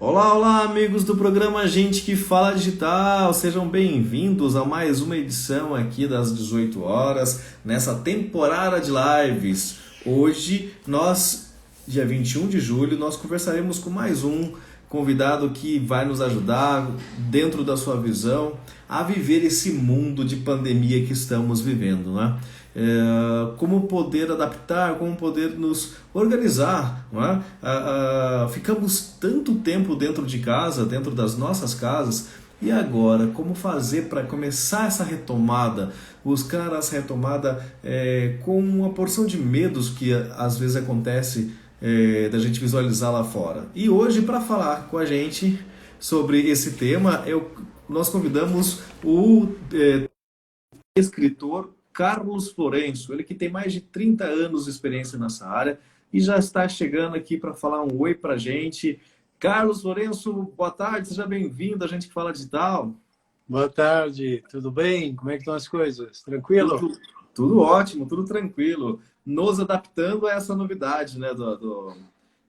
Olá, olá, amigos do programa Gente que Fala Digital. Sejam bem-vindos a mais uma edição aqui das 18 horas, nessa temporada de lives. Hoje, dia 21 de julho, nós conversaremos com mais um convidado que vai nos ajudar, dentro da sua visão, a viver esse mundo de pandemia que estamos vivendo, né? Como poder adaptar, como poder nos organizar, não é? Ficamos tanto tempo dentro de casa, dentro das nossas casas, e agora, como fazer para começar essa retomada? Buscar essa retomada com uma porção de medos que às vezes acontece da gente visualizar lá fora. E hoje, para falar com a gente sobre esse tema, nós convidamos o escritor Carlos Florencio, ele que tem mais de 30 anos de experiência nessa área e já está chegando aqui para falar um oi para a gente. Carlos Florencio, boa tarde, seja bem-vindo, a gente que fala digital. Boa tarde, tudo bem? Como é que estão as coisas? Tranquilo? Tudo, tudo ótimo, tudo tranquilo. Nos adaptando a essa novidade, né,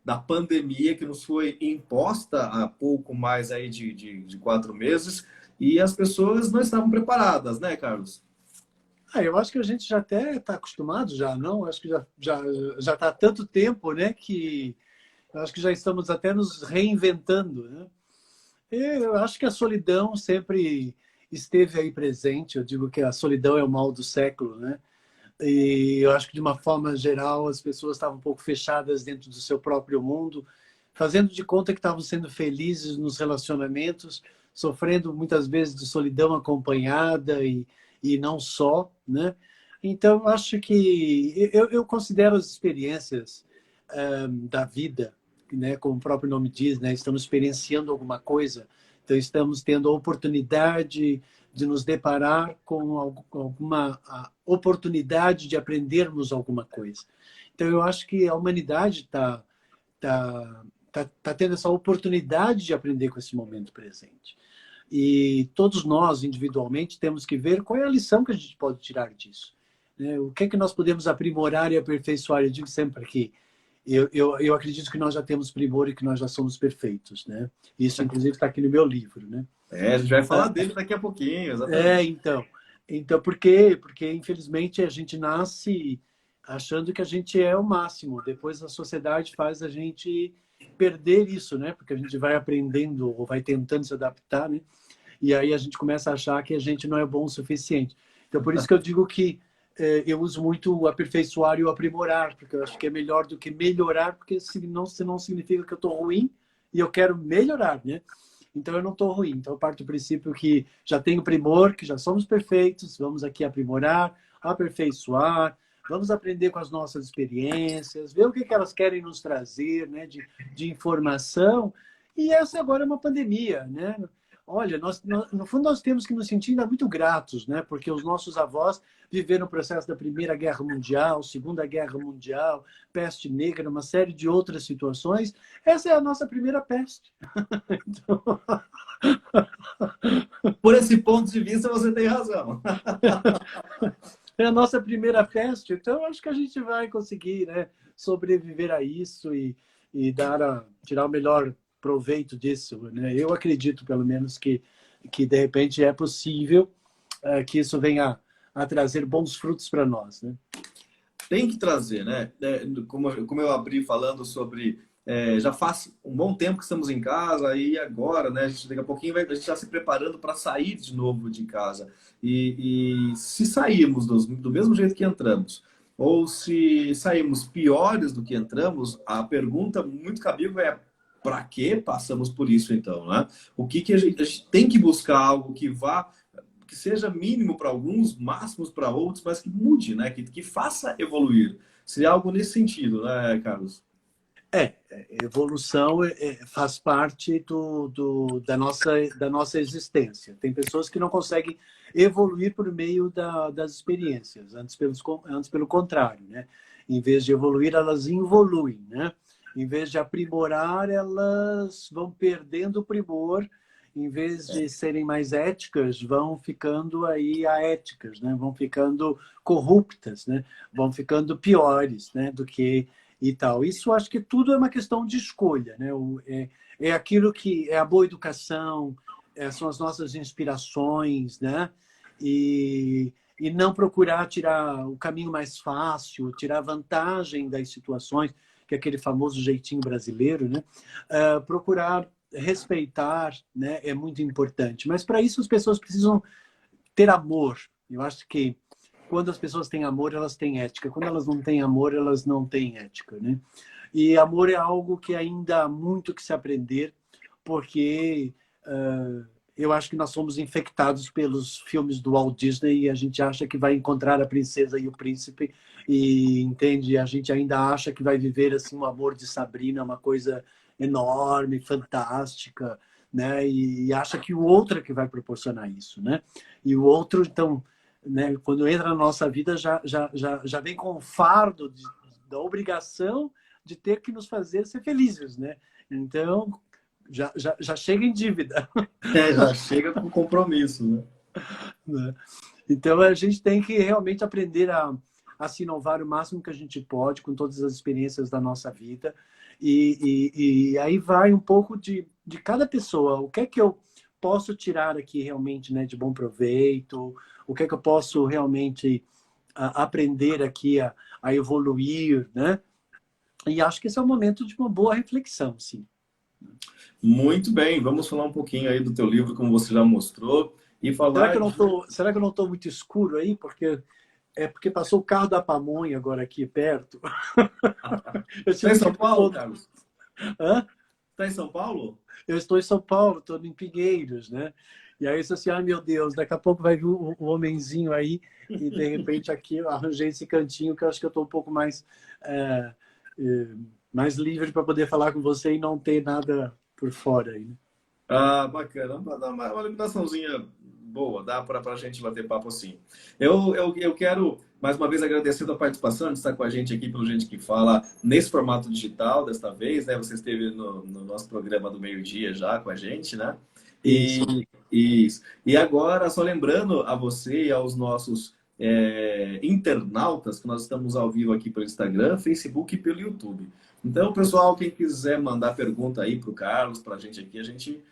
da pandemia que nos foi imposta há pouco mais aí de 4 meses e as pessoas não estavam preparadas, né, Carlos? Eu acho que a gente já até está acostumado já, não? Acho que já está há tanto tempo, né, que eu acho que já estamos até nos reinventando, né? Eu acho que a solidão sempre esteve aí presente. Eu digo que a solidão é o mal do século, né? E eu acho que, de uma forma geral, as pessoas estavam um pouco fechadas dentro do seu próprio mundo, fazendo de conta que estavam sendo felizes nos relacionamentos, sofrendo muitas vezes de solidão acompanhada e não só, né? Então, eu acho que eu considero as experiências da vida, né, como o próprio nome diz, né, estamos experienciando alguma coisa, então estamos tendo a oportunidade de nos deparar com alguma oportunidade de aprendermos alguma coisa. Então eu acho que a humanidade tá tendo essa oportunidade de aprender com esse momento presente. E todos nós, individualmente, temos que ver qual é a lição que a gente pode tirar disso, né? O que é que nós podemos aprimorar e aperfeiçoar? Eu digo sempre que eu acredito que nós já temos primor e que nós já somos perfeitos, né? Isso, inclusive, está aqui no meu livro, né? A gente vai falar dele daqui a pouquinho, É, exatamente. então por quê? Porque, infelizmente, a gente nasce achando que a gente é o máximo. Depois a sociedade faz a gente perder isso, né? Porque a gente vai aprendendo ou vai tentando se adaptar, né? E aí a gente começa a achar que a gente não é bom o suficiente. Então, por isso que eu digo que eu uso muito o aperfeiçoar e o aprimorar, porque eu acho que é melhor do que melhorar, porque se não significa que eu estou ruim e eu quero melhorar, né? Então, eu não estou ruim. Então, eu parto do princípio que já tenho primor, que já somos perfeitos, vamos aqui aprimorar, aperfeiçoar, vamos aprender com as nossas experiências, ver o que elas querem nos trazer, né, de informação. E essa agora é uma pandemia, né? Olha, no fundo, nós temos que nos sentir ainda muito gratos, né? Porque os nossos avós viveram o processo da Primeira Guerra Mundial, Segunda Guerra Mundial, peste negra, uma série de outras situações. Essa é a nossa primeira peste. Então, Por esse ponto de vista, você tem razão. é a nossa primeira peste. Então, eu acho que a gente vai conseguir, né, sobreviver a isso e tirar o melhor proveito disso, né? Eu acredito, pelo menos, que de repente é possível que isso venha a trazer bons frutos para nós, né? Tem que trazer, né? Como eu abri falando sobre. Já faz um bom tempo que estamos em casa e agora, né? Daqui a pouquinho a gente está se preparando para sair de novo de casa. E se sairmos do mesmo jeito que entramos, ou se sairmos piores do que entramos, a pergunta muito cabível é: para que passamos por isso então, né? O que a gente tem que buscar algo que seja mínimo para alguns, máximos para outros, mas que mude, né? Que faça evoluir. Seria algo nesse sentido, né, Carlos? Evolução faz parte da nossa existência. Tem pessoas que não conseguem evoluir por meio das experiências, antes pelo contrário, né? Em vez de evoluir, elas involuem, né? Em vez de aprimorar, elas vão perdendo o primor. Em vez de serem mais éticas, vão ficando aí aéticas, né? Vão ficando corruptas, né? Vão ficando piores, né? Do que e tal. Isso acho que tudo é uma questão de escolha, né? é aquilo que é a boa educação, são as nossas inspirações, né? E não procurar tirar o caminho mais fácil, tirar vantagem das situações, que é aquele famoso jeitinho brasileiro, né? Procurar respeitar, né? É muito importante. Mas para isso as pessoas precisam ter amor. Eu acho que quando as pessoas têm amor, elas têm ética. Quando elas não têm amor, elas não têm ética, né? E amor é algo que ainda há muito que se aprender, porque eu acho que nós somos infectados pelos filmes do Walt Disney e a gente acha que vai encontrar a princesa e o príncipe e, entende, a gente ainda acha que vai viver assim um amor de Sabrina, uma coisa enorme, fantástica, né? E acha que o outro é que vai proporcionar isso, né? E o outro, então, né, quando entra na nossa vida, já vem com o fardo da obrigação de ter que nos fazer ser felizes, né? Então, já chega em dívida. Já chega com compromisso, né? Né? Então, a gente tem que realmente aprender a se inovar o máximo que a gente pode com todas as experiências da nossa vida. E aí vai um pouco de cada pessoa. O que é que eu posso tirar aqui realmente, né, de bom proveito? O que é que eu posso realmente aprender aqui a evoluir, né? E acho que esse é o momento de uma boa reflexão, sim. Muito bem, vamos falar um pouquinho aí do teu livro, como você já mostrou, e falar Será que eu não tô muito escuro aí? Porque passou o carro da pamonha agora aqui perto. Eu Está em tive que São ir Paulo, Carlos? Hã? Está em São Paulo? Eu estou em São Paulo, estou em Pinheiros, né? E aí eu disse assim, ai meu Deus, daqui a pouco vai vir um homenzinho aí e de repente aqui eu arranjei esse cantinho que eu acho que eu estou um pouco é, é, mais livre para poder falar com você e não ter nada por fora aí, né? Ah, bacana. Dá uma limitaçãozinha boa, dá para a gente bater papo assim. Eu quero, mais uma vez, agradecer a participação de estar com a gente aqui pelo Gente que Fala nesse formato digital desta vez, né? Você esteve no nosso programa do meio-dia já com a gente, né? Isso. E agora, só lembrando a você e aos nossos internautas que nós estamos ao vivo aqui pelo Instagram, Facebook e pelo YouTube. Então, pessoal, quem quiser mandar pergunta aí para o Carlos, para a gente aqui, a gente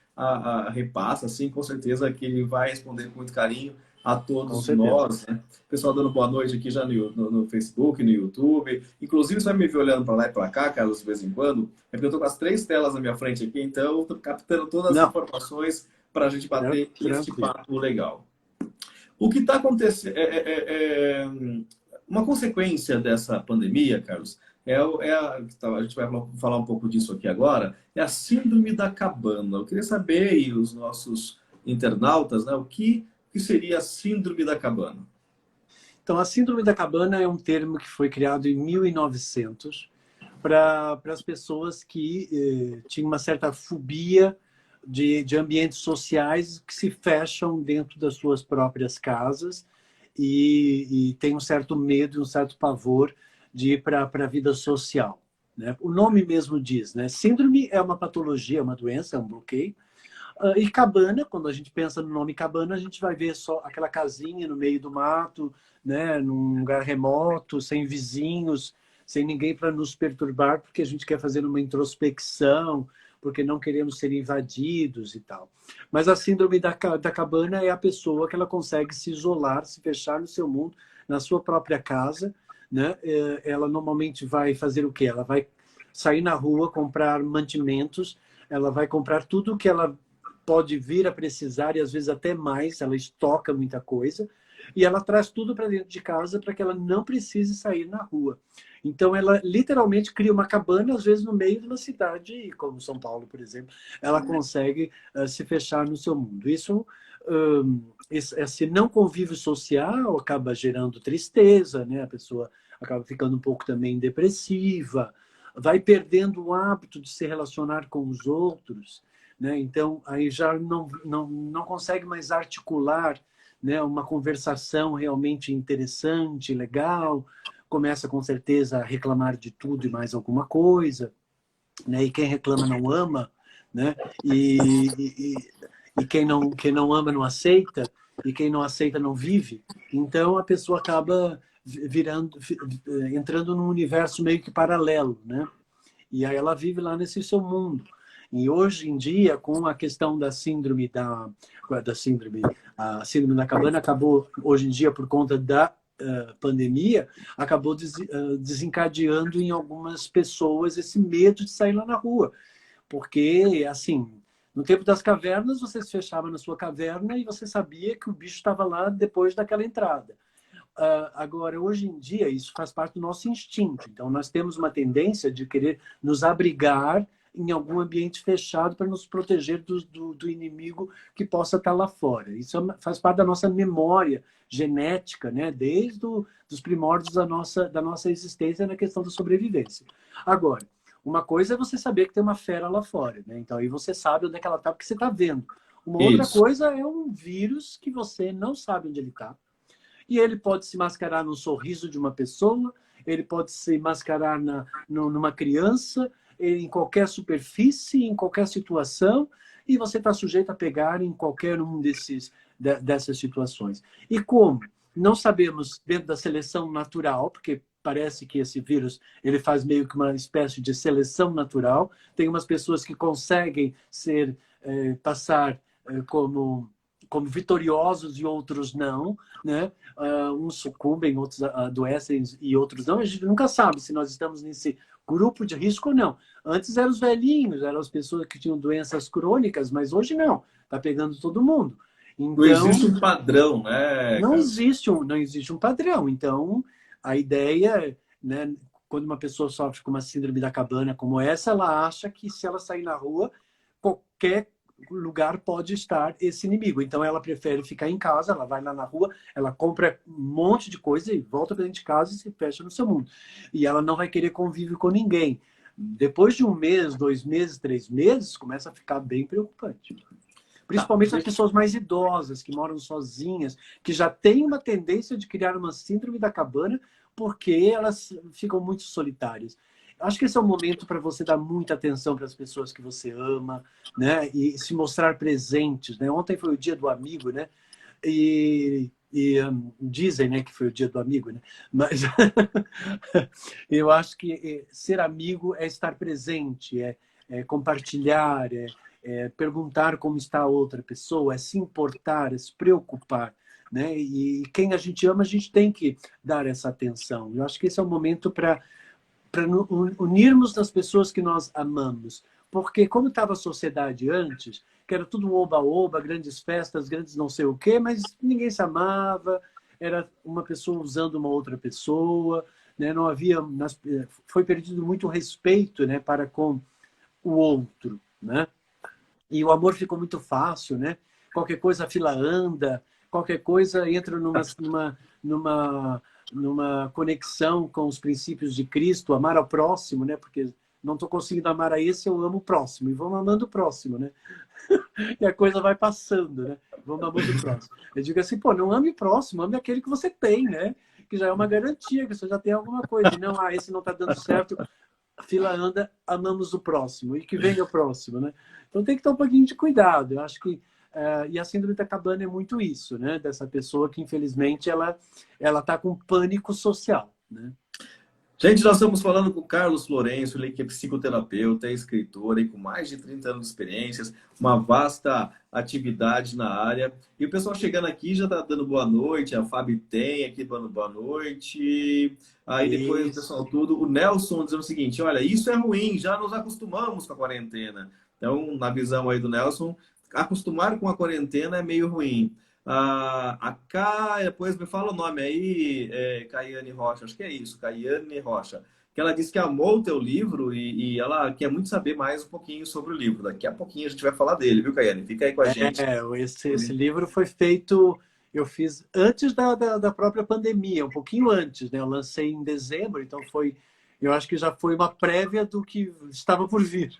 repassa, assim, com certeza que ele vai responder com muito carinho a Com todos certeza. nós, né? Pessoal dando boa noite aqui já no Facebook, no YouTube. Inclusive, você vai me ver olhando para lá e para cá, Carlos, de vez em quando, é porque eu estou com as 3 telas na minha frente aqui, então eu estou captando todas as Não, informações para a gente bater esse tranquilo. papo legal. O que está acontecendo uma consequência dessa pandemia, Carlos, a gente vai falar um pouco disso aqui agora, é a síndrome da cabana. Eu queria saber, e os nossos internautas, né, o que seria a síndrome da cabana? Então, a síndrome da cabana é um termo que foi criado em 1900 para as pessoas que tinham uma certa fobia de ambientes sociais que se fecham dentro das suas próprias casas e tem um certo medo, um certo pavor de ir para a vida social, né? O nome mesmo diz, né? Síndrome é uma patologia, é uma doença, é um bloqueio. E cabana, quando a gente pensa no nome cabana, a gente vai ver só aquela casinha no meio do mato, né, num lugar remoto, sem vizinhos, sem ninguém para nos perturbar, porque a gente quer fazer uma introspecção, porque não queremos ser invadidos e tal. Mas a síndrome da cabana é a pessoa que ela consegue se isolar, se fechar no seu mundo, na sua própria casa, né? Ela normalmente vai fazer o quê? Ela vai sair na rua, comprar mantimentos, ela vai comprar tudo que ela pode vir a precisar e às vezes até mais, ela estoca muita coisa e ela traz tudo para dentro de casa para que ela não precise sair na rua. Então ela literalmente cria uma cabana às vezes no meio de uma cidade como São Paulo, por exemplo. Ela consegue se fechar no seu mundo. Esse não convívio social acaba gerando tristeza, né? A pessoa acaba ficando um pouco também depressiva, vai perdendo o hábito de se relacionar com os outros, né? Então, aí já não consegue mais articular, né, uma conversação realmente interessante, legal, começa com certeza a reclamar de tudo e mais alguma coisa, né? E quem reclama não ama, né? E quem não ama não aceita, e quem não aceita não vive. Então, a pessoa acaba entrando num universo meio que paralelo, né? E aí ela vive lá nesse seu mundo. E hoje em dia, com a questão da síndrome a síndrome da cabana acabou, hoje em dia, por conta da pandemia, acabou desencadeando em algumas pessoas esse medo de sair lá na rua. Porque, assim, no tempo das cavernas, você se fechava na sua caverna e você sabia que o bicho estava lá depois daquela entrada. Agora, hoje em dia, isso faz parte do nosso instinto. Então, nós temos uma tendência de querer nos abrigar em algum ambiente fechado para nos proteger do inimigo que possa estar lá fora. Isso faz parte da nossa memória genética, né? Desde os primórdios da nossa existência na questão da sobrevivência. Agora, uma coisa é você saber que tem uma fera lá fora, né? Então, aí você sabe onde é que ela está, porque você está vendo. Uma outra coisa é um vírus que você não sabe onde ele está. E ele pode se mascarar no sorriso de uma pessoa, ele pode se mascarar numa criança, em qualquer superfície, em qualquer situação, e você está sujeito a pegar em qualquer um dessas situações. E como? Não sabemos, dentro da seleção natural, porque parece que esse vírus ele faz meio que uma espécie de seleção natural. Tem umas pessoas que conseguem passar como vitoriosos e outros não, né? Uns sucumbem, outros adoecem e outros não. A gente nunca sabe se nós estamos nesse grupo de risco ou não. Antes eram os velhinhos, eram as pessoas que tinham doenças crônicas, mas hoje não. Está pegando todo mundo. Então, não existe um padrão, né? Não existe um padrão. Então, a ideia, né, quando uma pessoa sofre com uma síndrome da cabana como essa, ela acha que se ela sair na rua, qualquer lugar pode estar esse inimigo. Então, ela prefere ficar em casa, ela vai lá na rua, ela compra um monte de coisa e volta para dentro de casa e se fecha no seu mundo. E ela não vai querer convívio com ninguém. Depois de 1 mês, 2 meses, 3 meses, começa a ficar bem preocupante. Principalmente as pessoas mais idosas, que moram sozinhas, que já têm uma tendência de criar uma síndrome da cabana porque elas ficam muito solitárias. Acho que esse é o momento para você dar muita atenção para as pessoas que você ama, né? E se mostrar presentes, né? Ontem foi o dia do amigo, né? E dizem, né, que foi o dia do amigo, né? Mas eu acho que ser amigo é estar presente, é compartilhar, perguntar como está a outra pessoa, é se importar, é se preocupar, né? E quem a gente ama, a gente tem que dar essa atenção. Eu acho que esse é o momento para unirmos as pessoas que nós amamos. Porque como estava a sociedade antes, que era tudo oba-oba, grandes festas, grandes não sei o quê, mas ninguém se amava, era uma pessoa usando uma outra pessoa, né? Não havia, foi perdido muito respeito, né, para com o outro, né? E o amor ficou muito fácil, né? Qualquer coisa a fila anda, qualquer coisa entra numa conexão com os princípios de Cristo, amar ao próximo, né? Porque não estou conseguindo amar a esse, eu amo o próximo. E vamos amando o próximo, né? E a coisa vai passando, né? Vamos amando o próximo. Eu digo assim, pô, não ame o próximo, ame aquele que você tem, né? Que já é uma garantia, que você já tem alguma coisa. E não, esse não está dando certo, a fila anda, amamos o próximo. E que venha o próximo, né? Então tem que ter um pouquinho de cuidado. Eu acho que e a síndrome da cabana é muito isso, né? Dessa pessoa que, infelizmente, ela está com pânico social, né? Gente, nós estamos falando com o Carlos Florencio, ele que é psicoterapeuta, é escritor, e com mais de 30 anos de experiências, uma vasta atividade na área. E o pessoal chegando aqui já está dando boa noite, a Fabi tem aqui dando boa noite. Aí depois o pessoal tudo, o Nelson dizendo o seguinte, olha, isso é ruim, já nos acostumamos com a quarentena. Então, na visão aí do Nelson, acostumar com a quarentena é meio ruim. A K, depois me fala o nome aí, Caiane Rocha, acho que é isso, Caiane Rocha, que ela disse que amou o teu livro e ela quer muito saber mais um pouquinho sobre o livro. Daqui a pouquinho a gente vai falar dele, viu, Caiane? Fica aí com a gente. Esse livro foi feito, eu fiz antes da própria pandemia, um pouquinho antes, né? Eu lancei em dezembro, então eu acho que já foi uma prévia do que estava por vir.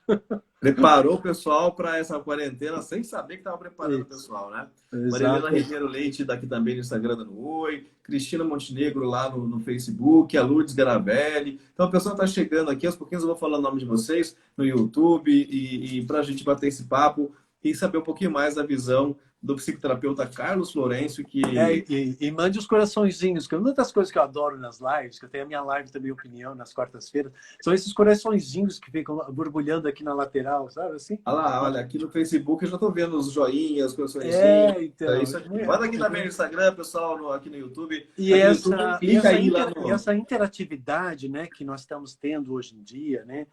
Preparou o pessoal para essa quarentena sem saber que estava preparando o pessoal, né? Marilena Ribeiro Leite, daqui também no Instagram dando oi. Cristina Montenegro lá no Facebook. A Lourdes Garavelli. Então, a pessoa está chegando aqui. Aos pouquinhos eu vou falar o nome de vocês no YouTube e para a gente bater esse papo e saber um pouquinho mais da visão do psicoterapeuta Carlos Florencio, que... E mande os coraçõezinhos, que uma das coisas que eu adoro nas lives, que eu tenho a minha live também, Opinião, nas quartas-feiras, são esses coraçõezinhos que ficam borbulhando aqui na lateral, sabe assim? Olha lá, olha, aqui no Facebook eu já estou vendo os joinhas, os coraçõezinhos. Então. Isso aqui. Manda aqui também no Instagram, pessoal, aqui no YouTube. E Aqui no essa, YouTube, e clica essa, aí lá e essa interatividade, né, que nós estamos tendo hoje em dia, né,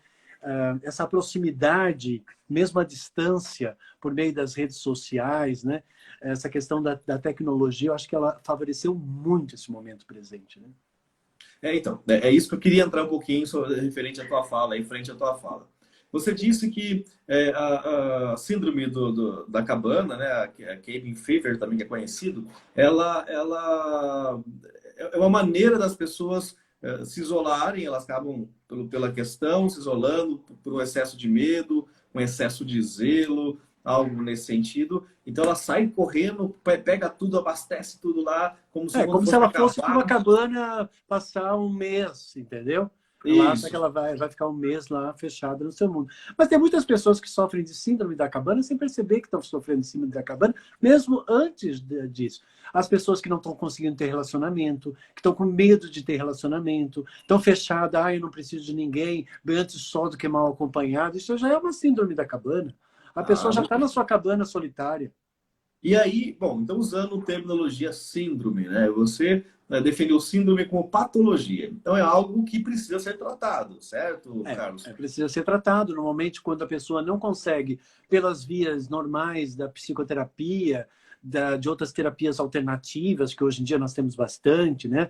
essa proximidade, mesmo à distância, por meio das redes sociais, né, essa questão da tecnologia, eu acho que ela favoreceu muito esse momento presente. Né? Então, é isso que eu queria entrar um pouquinho referente à tua fala, em frente à tua fala. Você disse que a síndrome da cabana, né, a cabin fever também que é conhecido, ela é uma maneira das pessoas se isolarem, elas acabam pela questão, se isolando por um excesso de medo, um excesso de zelo, algo nesse sentido. Então ela sai correndo, pega tudo, abastece tudo lá, como se como se ela fosse para uma cabana passar um mês, entendeu? Ela acha que ela vai ficar um mês lá fechada no seu mundo. Mas tem muitas pessoas que sofrem de síndrome da cabana sem perceber que estão sofrendo de síndrome da cabana, mesmo antes disso. As pessoas que não estão conseguindo ter relacionamento, que estão com medo de ter relacionamento, estão fechadas, eu não preciso de ninguém, bem antes só do que mal acompanhado. Isso já é uma síndrome da cabana. A pessoa já está na sua cabana solitária. E aí, bom, então usando terminologia síndrome, né? Você definiu síndrome como patologia. Então é algo que precisa ser tratado, certo, Carlos? Precisa ser tratado. Normalmente, quando a pessoa não consegue, pelas vias normais da psicoterapia, de outras terapias alternativas, que hoje em dia nós temos bastante, né?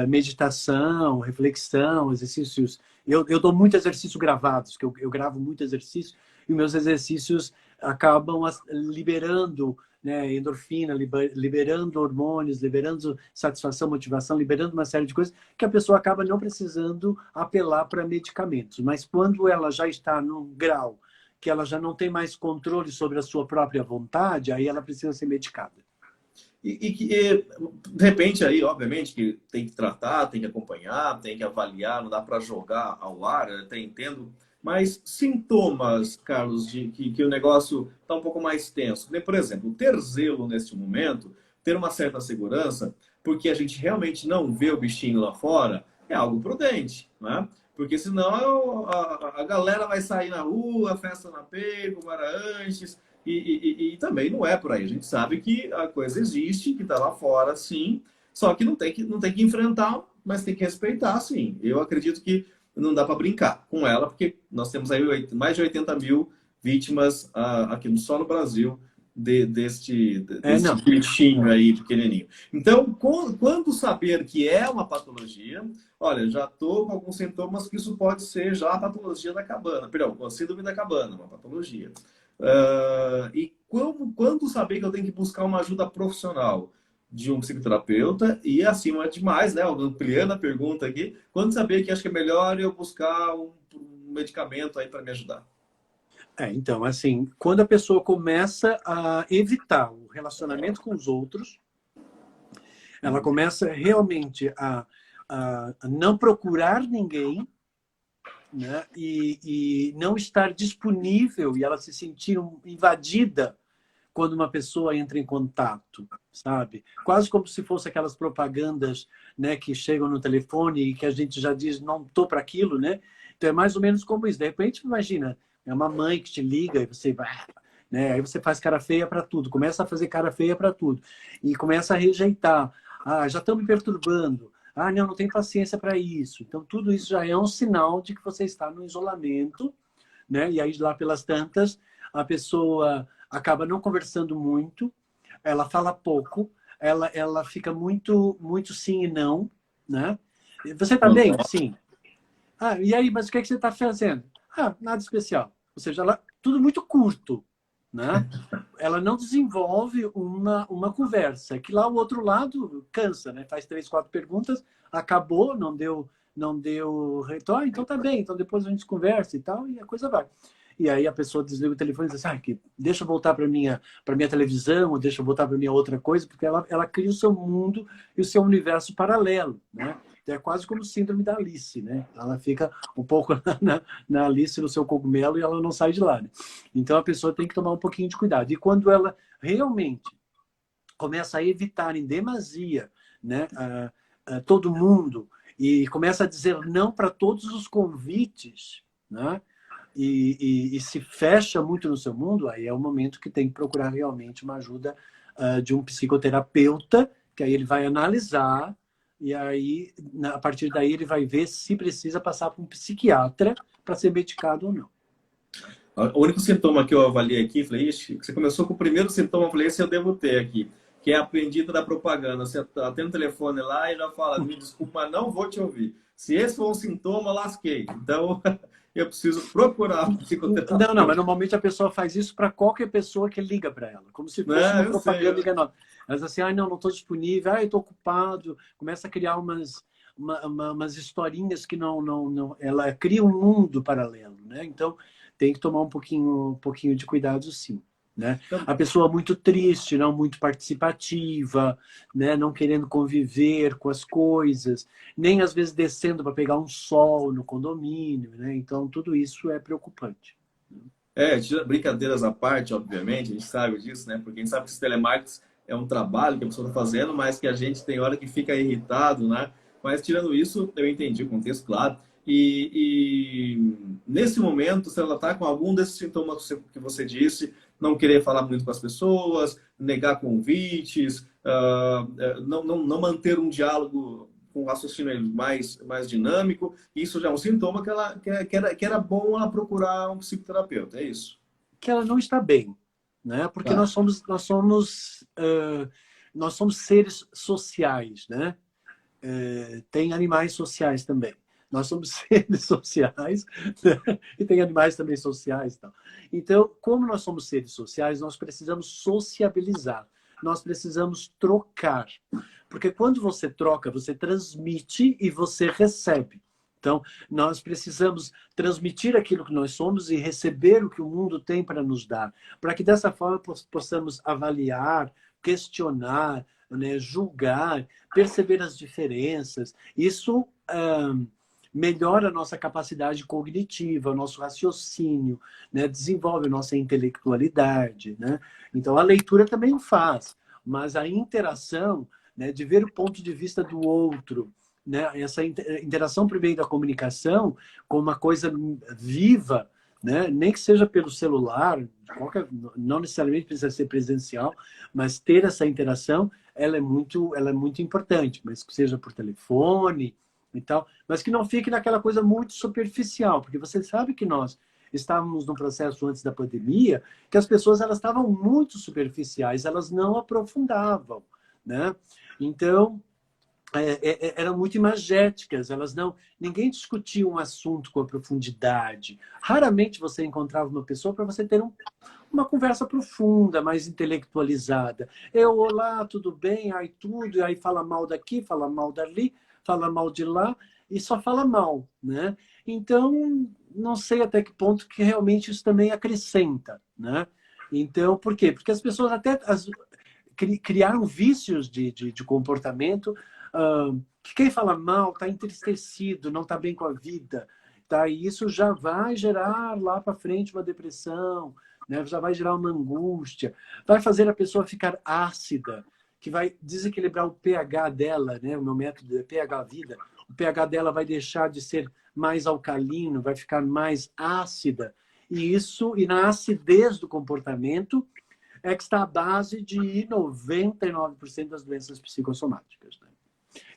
Meditação, reflexão, exercícios. Eu dou muito exercício gravados, que eu gravo muito exercício, e meus exercícios acabam liberando, né, endorfina, liberando hormônios, liberando satisfação, motivação, liberando uma série de coisas que a pessoa acaba não precisando apelar para medicamentos. Mas quando ela já está num grau que ela já não tem mais controle sobre a sua própria vontade, aí ela precisa ser medicada. De repente aí, obviamente, que tem que tratar, tem que acompanhar, tem que avaliar, não dá para jogar ao ar, eu até entendo. Mas sintomas, Carlos, de que o negócio está um pouco mais tenso. Por exemplo, ter zelo neste momento, ter uma certa segurança, porque a gente realmente não vê o bichinho lá fora, é algo prudente, né? Porque senão a galera vai sair na rua, festa na Pego, Marantes, e também não é por aí. A gente sabe que a coisa existe, que está lá fora, sim, só que não tem que enfrentar, mas tem que respeitar, sim. Eu acredito que não dá para brincar com ela, porque nós temos aí mais de 80 mil vítimas aqui só no Brasil desse bichinho aí pequenininho. Então, quando saber que é uma patologia, olha, já estou com alguns sintomas que isso pode ser já a patologia da cabana, perdão, a síndrome da cabana, uma patologia. E quando saber que eu tenho que buscar uma ajuda profissional de um psicoterapeuta e, acima de mais, né, ampliando a pergunta aqui, quando saber que acho que é melhor eu buscar um medicamento aí para me ajudar? Então, assim, quando a pessoa começa a evitar o relacionamento com os outros, ela começa realmente a não procurar ninguém, né, e não estar disponível, e ela se sentir invadida quando uma pessoa entra em contato, sabe? Quase como se fosse aquelas propagandas, né, que chegam no telefone e que a gente já diz, não estou para aquilo, né? Então é mais ou menos como isso. De repente, imagina, é uma mãe que te liga e você vai, né? Aí você faz cara feia para tudo, começa a fazer cara feia para tudo e começa a rejeitar. Já estão me perturbando. Não tenho paciência para isso. Então tudo isso já é um sinal de que você está no isolamento, né? E aí lá pelas tantas, a pessoa acaba não conversando muito, ela fala pouco, ela fica muito sim e não, né? Você tá bem? Sim. E aí, mas o que é que você está fazendo? Nada especial. Ou seja, tudo muito curto, né? Ela não desenvolve uma conversa, que lá o outro lado cansa, né? Faz 3, 4 perguntas, acabou, não deu retorno, então tá bem, então depois a gente conversa e tal, e a coisa vai. E aí a pessoa desliga o telefone e diz assim, deixa eu voltar para minha televisão, ou deixa eu voltar para minha outra coisa, porque ela cria o seu mundo e o seu universo paralelo, né? Então é quase como síndrome da Alice, né? Ela fica um pouco na Alice, no seu cogumelo, e ela não sai de lá, né? Então a pessoa tem que tomar um pouquinho de cuidado. E quando ela realmente começa a evitar em demasia, né, todo mundo, e começa a dizer não para todos os convites, né, e se fecha muito no seu mundo, aí é o momento que tem que procurar realmente uma ajuda de um psicoterapeuta, que aí ele vai analisar, e aí, a partir daí, ele vai ver se precisa passar para um psiquiatra para ser medicado ou não. O único sintoma que eu avaliei aqui, falei, ixi, você começou com o primeiro sintoma, eu falei, esse eu devo ter aqui, que é a aprendida da propaganda. Você atende o telefone lá e já fala, me desculpa, mas não vou te ouvir. Se esse for um sintoma, lasquei. Então, eu preciso procurar um psicoterapeuta. Não, mas normalmente a pessoa faz isso para qualquer pessoa que liga para ela, como se fosse uma propaganda enganosa. Ela diz assim, não estou disponível, estou ocupado, começa a criar umas historinhas que não... Ela cria um mundo paralelo, né? Então, tem que tomar um pouquinho de cuidado, sim. Né? A pessoa muito triste, não muito participativa, né? Não querendo conviver com as coisas, nem às vezes descendo para pegar um sol no condomínio, né? Então tudo isso é preocupante. Brincadeiras à parte, obviamente, a gente sabe disso, né? Porque a gente sabe que esse telemarketing é um trabalho que a pessoa está fazendo, mas que a gente tem hora que fica irritado, né? Mas tirando isso, eu entendi o contexto, claro. E nesse momento, se ela está com algum desses sintomas que você disse, não querer falar muito com as pessoas, negar convites, não manter um diálogo com um raciocínio mais dinâmico, isso já é um sintoma que era bom ela procurar um psicoterapeuta, é isso? Que ela não está bem, né? Porque nós somos seres sociais, né? Tem animais sociais também. Nós somos seres sociais, né? E tem animais também sociais. Então, como nós somos seres sociais, nós precisamos sociabilizar. Nós precisamos trocar. Porque quando você troca, você transmite e você recebe. Então, nós precisamos transmitir aquilo que nós somos e receber o que o mundo tem para nos dar. Para que dessa forma possamos avaliar, questionar, né, julgar, perceber as diferenças. Isso melhora a nossa capacidade cognitiva, o nosso raciocínio, né, desenvolve a nossa intelectualidade. Né? Então, a leitura também o faz, mas a interação, né, de ver o ponto de vista do outro, né, essa interação por meio da comunicação com uma coisa viva, né, nem que seja pelo celular, não necessariamente precisa ser presencial, mas ter essa interação, ela é muito importante, mas que seja por telefone e tal, mas que não fique naquela coisa muito superficial, porque você sabe que nós estávamos num processo antes da pandemia que as pessoas elas estavam muito superficiais, elas não aprofundavam, né? Então, eram muito imagéticas, ninguém discutia um assunto com a profundidade. Raramente você encontrava uma pessoa para você ter uma conversa profunda, mais intelectualizada. Olá, tudo bem? Aí tudo, aí fala mal daqui, fala mal dali, fala mal de lá, e só fala mal, né? Então, não sei até que ponto que realmente isso também acrescenta, né? Então, por quê? Porque as pessoas até criaram vícios de comportamento, que quem fala mal está entristecido, não está bem com a vida, tá? E isso já vai gerar lá para frente uma depressão, né? Já vai gerar uma angústia, vai fazer a pessoa ficar ácida, que vai desequilibrar o pH dela, né? O meu método é pH vida. O pH dela vai deixar de ser mais alcalino, vai ficar mais ácida. E na acidez do comportamento é que está a base de 99% das doenças psicossomáticas, né?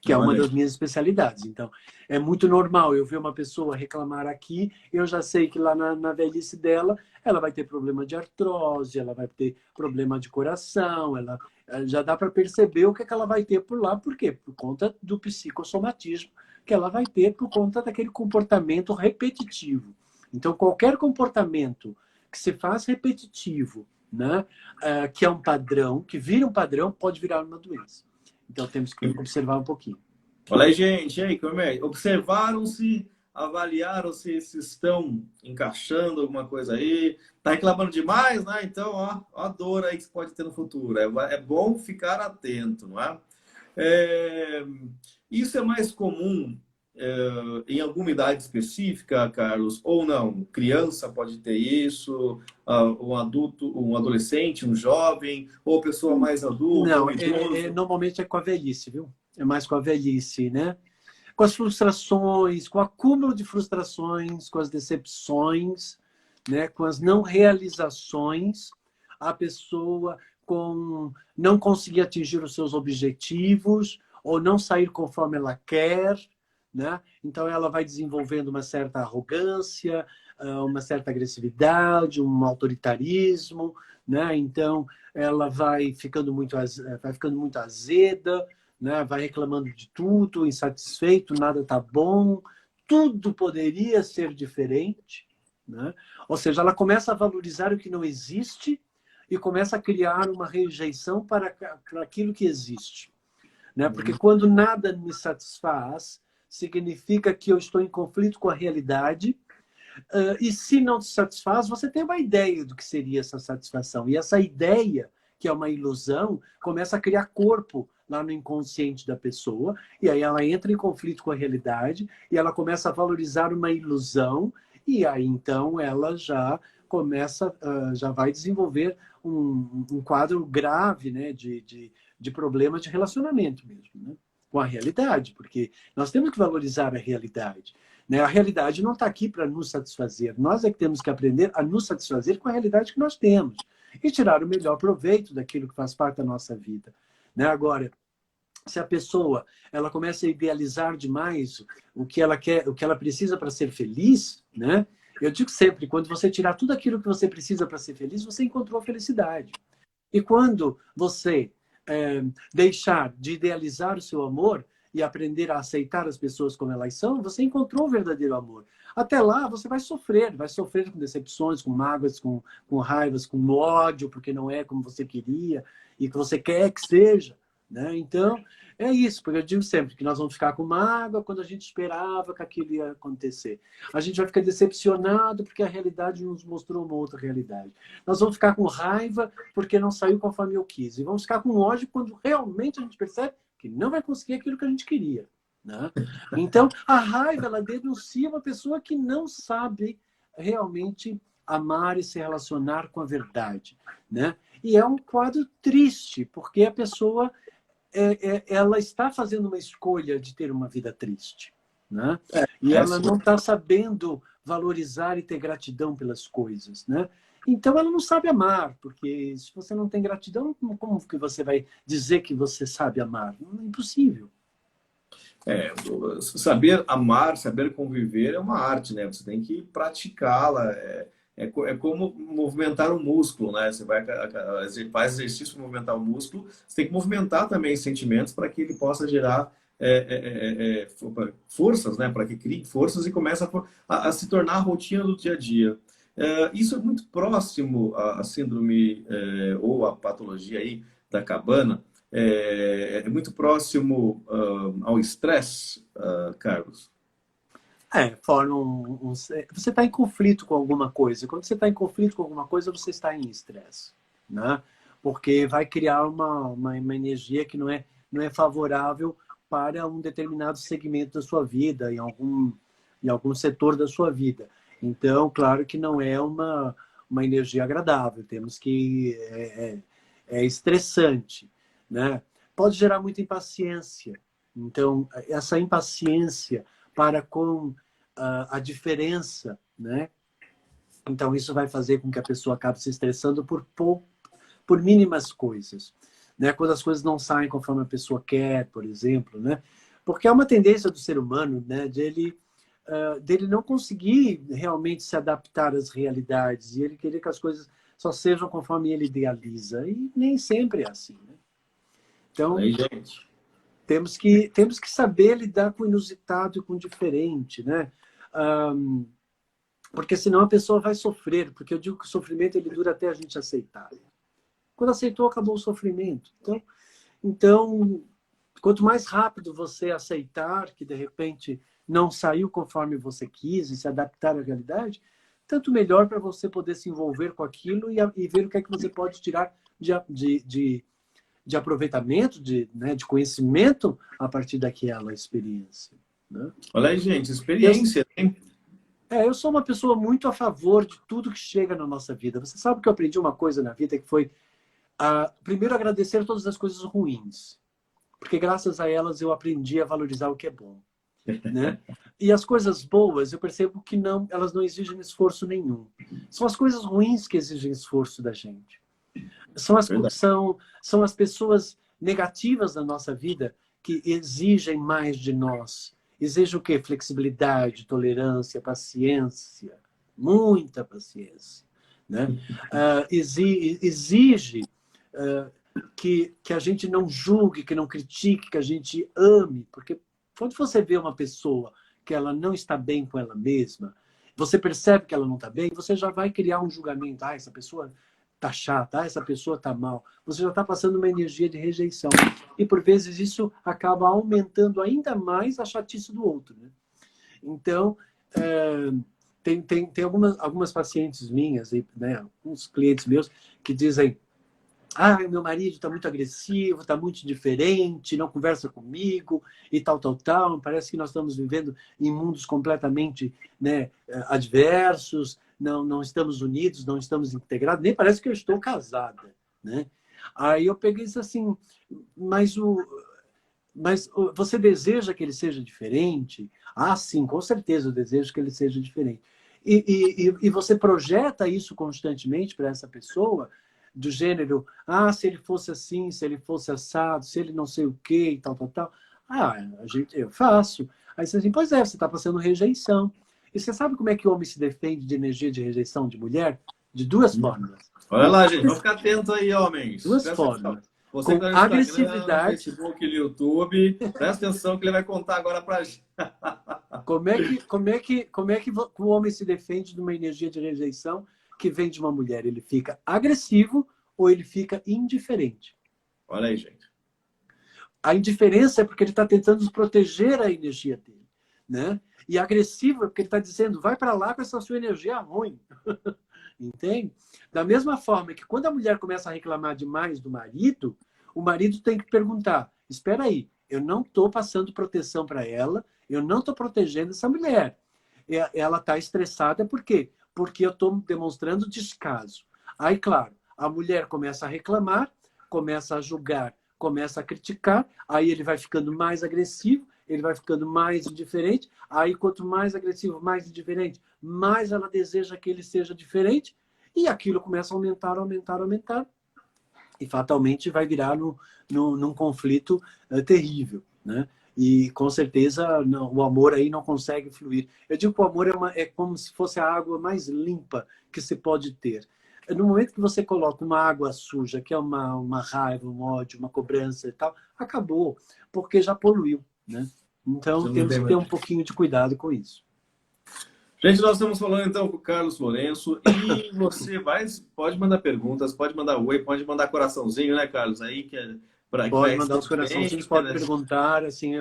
Que é uma das minhas especialidades. Então, é muito normal eu ver uma pessoa reclamar aqui, eu já sei que lá na velhice dela, ela vai ter problema de artrose, ela vai ter problema de coração, ela já dá para perceber o que ela vai ter por lá. Por quê? Por conta do psicossomatismo que ela vai ter por conta daquele comportamento repetitivo. Então, qualquer comportamento que se faz repetitivo, né, que é um padrão, que vira um padrão, pode virar uma doença. Então temos que observar um pouquinho. Olha aí, gente. E aí, como é? Observaram-se, avaliaram-se se estão encaixando alguma coisa aí. Tá reclamando demais, né? Então, ó a dor aí que você pode ter no futuro. É bom ficar atento, não é? Isso é mais comum em alguma idade específica, Carlos, ou não? Criança pode ter isso, um adulto, um adolescente, um jovem, ou pessoa mais adulta, Não, um idoso? normalmente é com a velhice, viu? É mais com a velhice, né? Com as frustrações, com o acúmulo de frustrações, com as decepções, né? Com as não realizações, a pessoa com não conseguir atingir os seus objetivos ou não sair conforme ela quer, né? Então ela vai desenvolvendo uma certa arrogância, uma certa agressividade, um autoritarismo, né? Então ela vai ficando muito azeda, né? Vai reclamando de tudo, insatisfeito, nada tá bom, tudo poderia ser diferente, né? Ou seja, ela começa a valorizar o que não existe e começa a criar uma rejeição para aquilo que existe, né? Porque quando nada me satisfaz, significa que eu estou em conflito com a realidade. E se não te satisfaz, você tem uma ideia do que seria essa satisfação. E essa ideia, que é uma ilusão, começa a criar corpo lá no inconsciente da pessoa, e aí ela entra em conflito com a realidade, e ela começa a valorizar uma ilusão, e aí então ela já começa, já vai desenvolver um quadro grave, né, de problema de relacionamento mesmo, né, com a realidade, porque nós temos que valorizar a realidade. Né? A realidade não está aqui para nos satisfazer. Nós é que temos que aprender a nos satisfazer com a realidade que nós temos e tirar o melhor proveito daquilo que faz parte da nossa vida. Né? Agora, se a pessoa ela começa a idealizar demais o que ela quer, o que ela precisa para ser feliz, né? Eu digo sempre, quando você tirar tudo aquilo que você precisa para ser feliz, você encontrou a felicidade. E quando você deixar de idealizar o seu amor e aprender a aceitar as pessoas como elas são, você encontrou o verdadeiro amor. Até lá, você vai sofrer com decepções, com mágoas, com raivas, com ódio, porque não é como você queria e que você quer que seja. Né? Então, é isso, porque eu digo sempre que nós vamos ficar com mágoa quando a gente esperava que aquilo ia acontecer. A gente vai ficar decepcionado porque a realidade nos mostrou uma outra realidade. Nós vamos ficar com raiva porque não saiu conforme eu quis. E vamos ficar com ódio quando realmente a gente percebe que não vai conseguir aquilo que a gente queria. Né? Então, a raiva, ela denuncia uma pessoa que não sabe realmente amar e se relacionar com a verdade. Né? E é um quadro triste, porque a pessoa ela está fazendo uma escolha de ter uma vida triste. Né? E ela não está sabendo valorizar e ter gratidão pelas coisas. Né? Então, ela não sabe amar, porque se você não tem gratidão, como que você vai dizer que você sabe amar? É impossível. Saber amar, saber conviver é uma arte, né? Você tem que praticá-la. É como movimentar um músculo, né? Faz exercício para movimentar o músculo, você tem que movimentar também os sentimentos para que ele possa gerar forças, né? Para que crie forças e comece a se tornar a rotina do dia a dia. Isso é muito próximo à síndrome ou à patologia aí da cabana. É muito próximo ao estresse, Carlos. Você está em conflito com alguma coisa. Quando você está em conflito com alguma coisa, você está em estresse. Né? Porque vai criar uma energia que não é favorável para um determinado segmento da sua vida, em algum setor da sua vida. Então, claro que não é uma energia agradável. Temos que... É estressante. Né? Pode gerar muita impaciência. Então, essa impaciência para com a diferença, né? Então, isso vai fazer com que a pessoa acabe se estressando por mínimas coisas. Né? Quando as coisas não saem conforme a pessoa quer, por exemplo. Né? Porque é uma tendência do ser humano, né? Dele não conseguir realmente se adaptar às realidades e ele querer que as coisas só sejam conforme ele idealiza. E nem sempre é assim. Né? Então, aí, gente. Temos que saber lidar com o inusitado e com o diferente, né? Porque senão a pessoa vai sofrer, porque eu digo que o sofrimento ele dura até a gente aceitar. Quando aceitou, acabou o sofrimento. Então, quanto mais rápido você aceitar que de repente não saiu conforme você quis e se adaptar à realidade, tanto melhor para você poder se envolver com aquilo e ver o que é que você pode tirar de aproveitamento, de conhecimento a partir daquela experiência. né? Olha aí, gente, Eu, experiência, hein? eu sou uma pessoa muito a favor de tudo que chega na nossa vida. Você sabe que eu aprendi uma coisa na vida que foi, primeiro, agradecer todas as coisas ruins, porque graças a elas eu aprendi a valorizar o que é bom, né? E as coisas boas, eu percebo que não, elas não exigem esforço nenhum. São as coisas ruins que exigem esforço da gente. Verdade. São as pessoas negativas da nossa vida que exigem mais de nós. Exigem o quê? Flexibilidade, tolerância, paciência, muita paciência, né? Exige que a gente não julgue, que não critique, que a gente ame, porque quando você vê uma pessoa que ela não está bem com ela mesma, você percebe que ela não está bem, você já vai criar um julgamento. Essa pessoa tá chata, essa pessoa tá mal. Você já está passando uma energia de rejeição. E por vezes isso acaba aumentando ainda mais a chatice do outro, né? Então, tem algumas pacientes minhas, né, uns clientes meus, que dizem: meu marido está muito agressivo, está muito diferente, não conversa comigo e tal, tal, tal. Parece que nós estamos vivendo em mundos completamente, né, adversos, não estamos unidos, não estamos integrados, nem parece que eu estou casada, né? Aí eu peguei isso assim, mas você deseja que ele seja diferente? Sim, com certeza eu desejo que ele seja diferente. E você projeta isso constantemente para essa pessoa, do gênero: se ele fosse assim, se ele fosse assado, se ele não sei o quê e tal, tal, tal. Eu faço. Aí você diz assim: pois é, você está passando rejeição. E você sabe como é que o homem se defende de energia de rejeição de mulher? De duas formas. Olha lá, gente, vamos ficar atento aí, homens. Duas Presta atenção. formas. Você que Com está no Instagram, no agressividade. Facebook, no YouTube, presta atenção que ele vai contar agora pra gente. Como é que o homem se defende de uma energia de rejeição que vem de uma mulher? Ele fica agressivo ou ele fica indiferente? Olha aí, gente. A indiferença é porque ele está tentando proteger a energia dele, né? E agressivo é porque ele está dizendo: vai para lá com essa sua energia ruim. Entende? Da mesma forma que quando a mulher começa a reclamar demais do marido, o marido tem que perguntar: espera aí, eu não estou passando proteção para ela, eu não estou protegendo essa mulher. Ela está estressada por quê? Porque eu estou demonstrando descaso. Aí, claro, a mulher começa a reclamar, começa a julgar, começa a criticar, aí ele vai ficando mais agressivo, ele vai ficando mais indiferente. Aí, quanto mais agressivo, mais indiferente, mais ela deseja que ele seja diferente, e aquilo começa a aumentar, aumentar, aumentar, e fatalmente vai virar num conflito terrível, né? E com certeza não, o amor aí não consegue fluir. Eu digo que o amor é como se fosse a água mais limpa que se pode ter. No momento que você coloca uma água suja, que é uma raiva, um ódio, uma cobrança e tal, acabou, porque já poluiu, né? Então temos que ter um pouquinho de cuidado com isso. Gente, nós estamos falando então com o Carlos Lourenço e você pode mandar perguntas, pode mandar oi, pode mandar coraçãozinho, né, Carlos? Aí Pode mandar os coraçãozinhos, pode né? perguntar. Assim,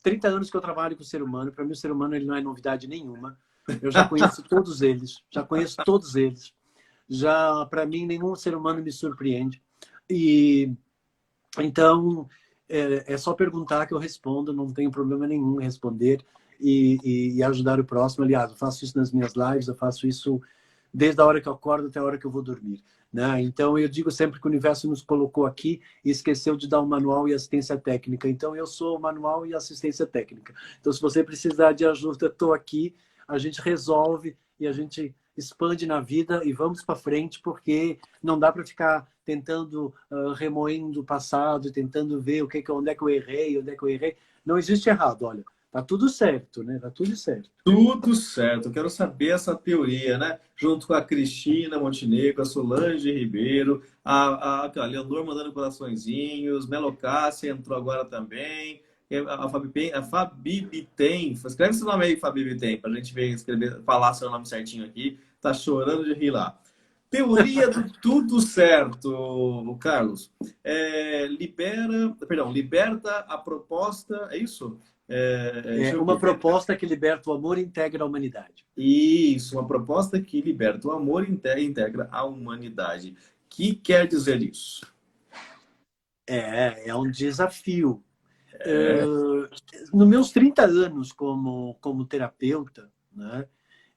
30 anos que eu trabalho com o ser humano, para mim o ser humano ele não é novidade nenhuma. Eu já conheço todos eles, já conheço todos eles. Já, para mim, nenhum ser humano me surpreende. E então é só perguntar que eu respondo, não tenho problema nenhum em responder e ajudar o próximo. Aliás, eu faço isso nas minhas lives, eu faço isso desde a hora que eu acordo até a hora que eu vou dormir, né? Então eu digo sempre que o universo nos colocou aqui e esqueceu de dar um manual e assistência técnica. Então eu sou o manual e assistência técnica. Então se você precisar de ajuda, eu estou aqui, a gente resolve e a gente expande na vida e vamos para frente, porque não dá para ficar tentando remoendo o passado, tentando ver onde é que eu errei, onde é que eu errei. Não existe errado, olha. Tá tudo certo, né? Tá tudo certo. Tudo certo. Eu quero saber essa teoria, né? Junto com a Cristina Montenegro, a Solange Ribeiro, a Leonor mandando coraçõezinhos, Melocássia entrou agora também, a Fabi Bitem. Escreve esse nome aí, Fabi Bitem, para a gente ver, falar seu nome certinho aqui. Tá chorando de rir lá. Teoria do tudo certo, Carlos. Liberta a proposta, é isso? Uma proposta que liberta o amor e integra a humanidade. Isso, uma proposta que liberta o amor e integra a humanidade. O que quer dizer isso? É um desafio. Nos meus 30 anos como terapeuta, né,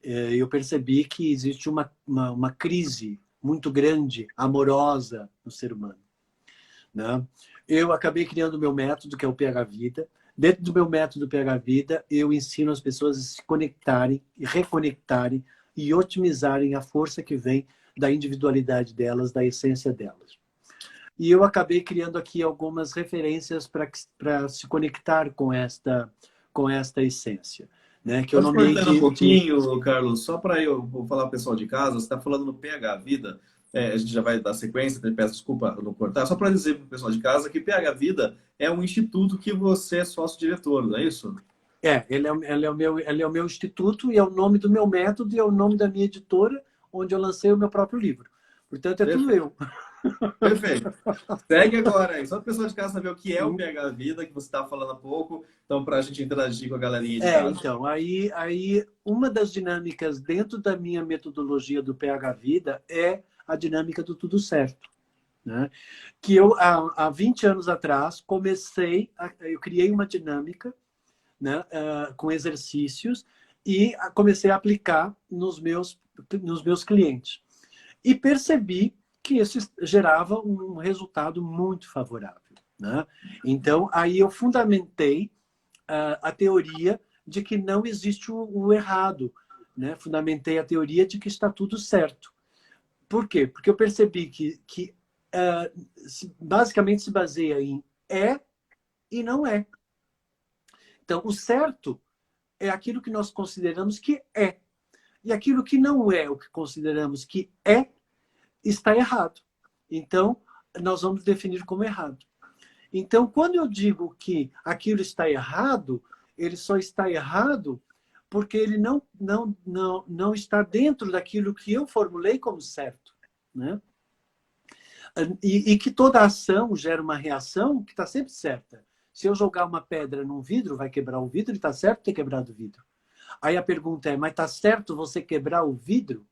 eu percebi que existe uma crise muito grande, amorosa no ser humano. Né? Eu acabei criando o meu método, que é o PH Vida. Dentro do meu método PH Vida, eu ensino as pessoas a se conectarem, e reconectarem e otimizarem a força que vem da individualidade delas, da essência delas. E eu acabei criando aqui algumas referências para se conectar com esta essência, né? Que eu Pode nomeei cortando um pouquinho, Carlos, só para eu vou falar ao pessoal de casa, você está falando no PH Vida, a gente já vai dar sequência, peço desculpa não cortar, só para dizer para o pessoal de casa que PH Vida é um instituto que você é sócio-diretor, não é isso? Ele é o meu instituto e é o nome do meu método e é o nome da minha editora, onde eu lancei o meu próprio livro. Portanto, é tudo Perfeito. eu. Perfeito. Segue agora aí, só para o pessoal de casa saber o que é o PH Vida, que você estava falando há pouco, então para a gente interagir com a galerinha de casa. Então, aí uma das dinâmicas dentro da minha metodologia do PH Vida é a dinâmica do tudo certo. Né? Que eu, há 20 anos atrás, eu criei uma dinâmica, né, com exercícios e comecei a aplicar nos meus clientes. E percebi que isso gerava um resultado muito favorável. Né? Então, aí eu fundamentei a teoria de que não existe o errado. Né? Fundamentei a teoria de que está tudo certo. Por quê? Porque eu percebi que basicamente se baseia em é e não é. Então, o certo é aquilo que nós consideramos que é. E aquilo que não é o que consideramos que é, está errado. Então, nós vamos definir como errado. Então, quando eu digo que aquilo está errado, ele só está errado porque ele não está dentro daquilo que eu formulei como certo. Né? E que toda ação gera uma reação que está sempre certa. Se eu jogar uma pedra num vidro, vai quebrar o vidro, e está certo ter quebrado o vidro. Aí a pergunta é, mas está certo você quebrar o vidro?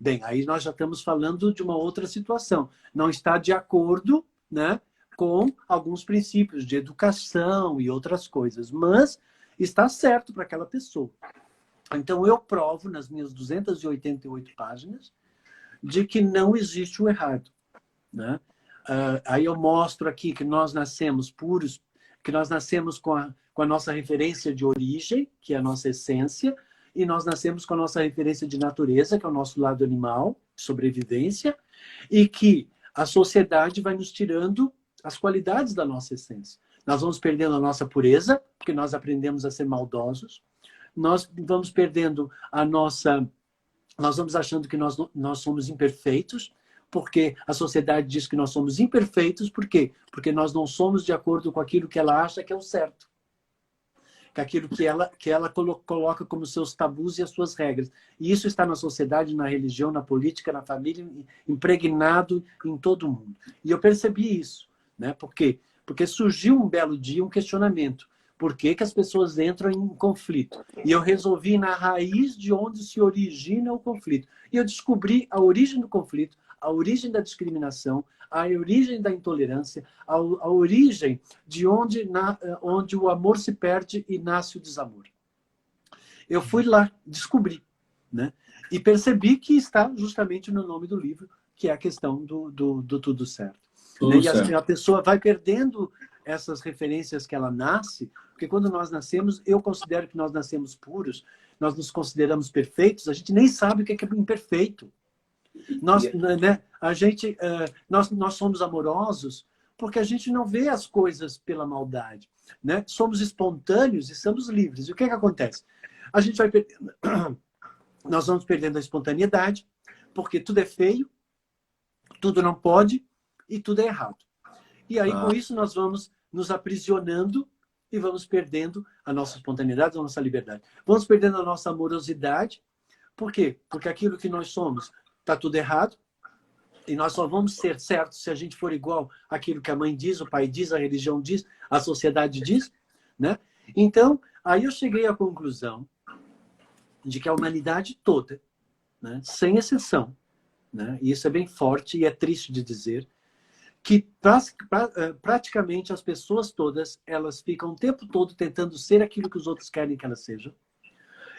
Bem, aí nós já estamos falando de uma outra situação. Não está de acordo, né, com alguns princípios de educação e outras coisas, mas está certo para aquela pessoa. Então, eu provo nas minhas 288 páginas de que não existe o errado. Né? Aí eu mostro aqui que nós nascemos puros, que nós nascemos com a nossa referência de origem, que é a nossa essência, e nós nascemos com a nossa referência de natureza, que é o nosso lado animal, de sobrevivência, e que a sociedade vai nos tirando as qualidades da nossa essência. Nós vamos perdendo a nossa pureza, porque nós aprendemos a ser maldosos. Nós vamos perdendo nós vamos achando que nós somos imperfeitos, porque a sociedade diz que nós somos imperfeitos, por quê? Porque nós não somos de acordo com aquilo que ela acha que é o certo. Com aquilo que ela coloca como seus tabus e as suas regras. E isso está na sociedade, na religião, na política, na família, impregnado em todo mundo. E eu percebi isso. Né? Por quê? Porque surgiu um belo dia um questionamento. Por que as pessoas entram em conflito? E eu resolvi na raiz de onde se origina o conflito. E eu descobri a origem do conflito, a origem da discriminação, a origem da intolerância, a origem de onde o amor se perde e nasce o desamor. Eu fui lá, descobri, né? E percebi que está justamente no nome do livro, que é a questão do tudo certo. Tudo E certo. a pessoa vai perdendo essas referências que ela nasce, porque quando nós nascemos, eu considero que nós nascemos puros, nós nos consideramos perfeitos, a gente nem sabe o que é imperfeito. Nós somos amorosos porque a gente não vê as coisas pela maldade. Né? Somos espontâneos e somos livres. E o que é que acontece? A gente vai perdendo, nós vamos perdendo a espontaneidade, porque tudo é feio, tudo não pode e tudo é errado. E aí, com isso, nós vamos nos aprisionando e vamos perdendo a nossa espontaneidade, a nossa liberdade. Vamos perdendo a nossa amorosidade. Por quê? Porque aquilo que nós somos está tudo errado e nós só vamos ser certos se a gente for igual àquilo que a mãe diz, o pai diz, a religião diz, a sociedade diz. Né? Então, aí eu cheguei à conclusão de que a humanidade toda, né, sem exceção, né, e isso é bem forte e é triste de dizer, que praticamente as pessoas todas, elas ficam o tempo todo tentando ser aquilo que os outros querem que elas sejam.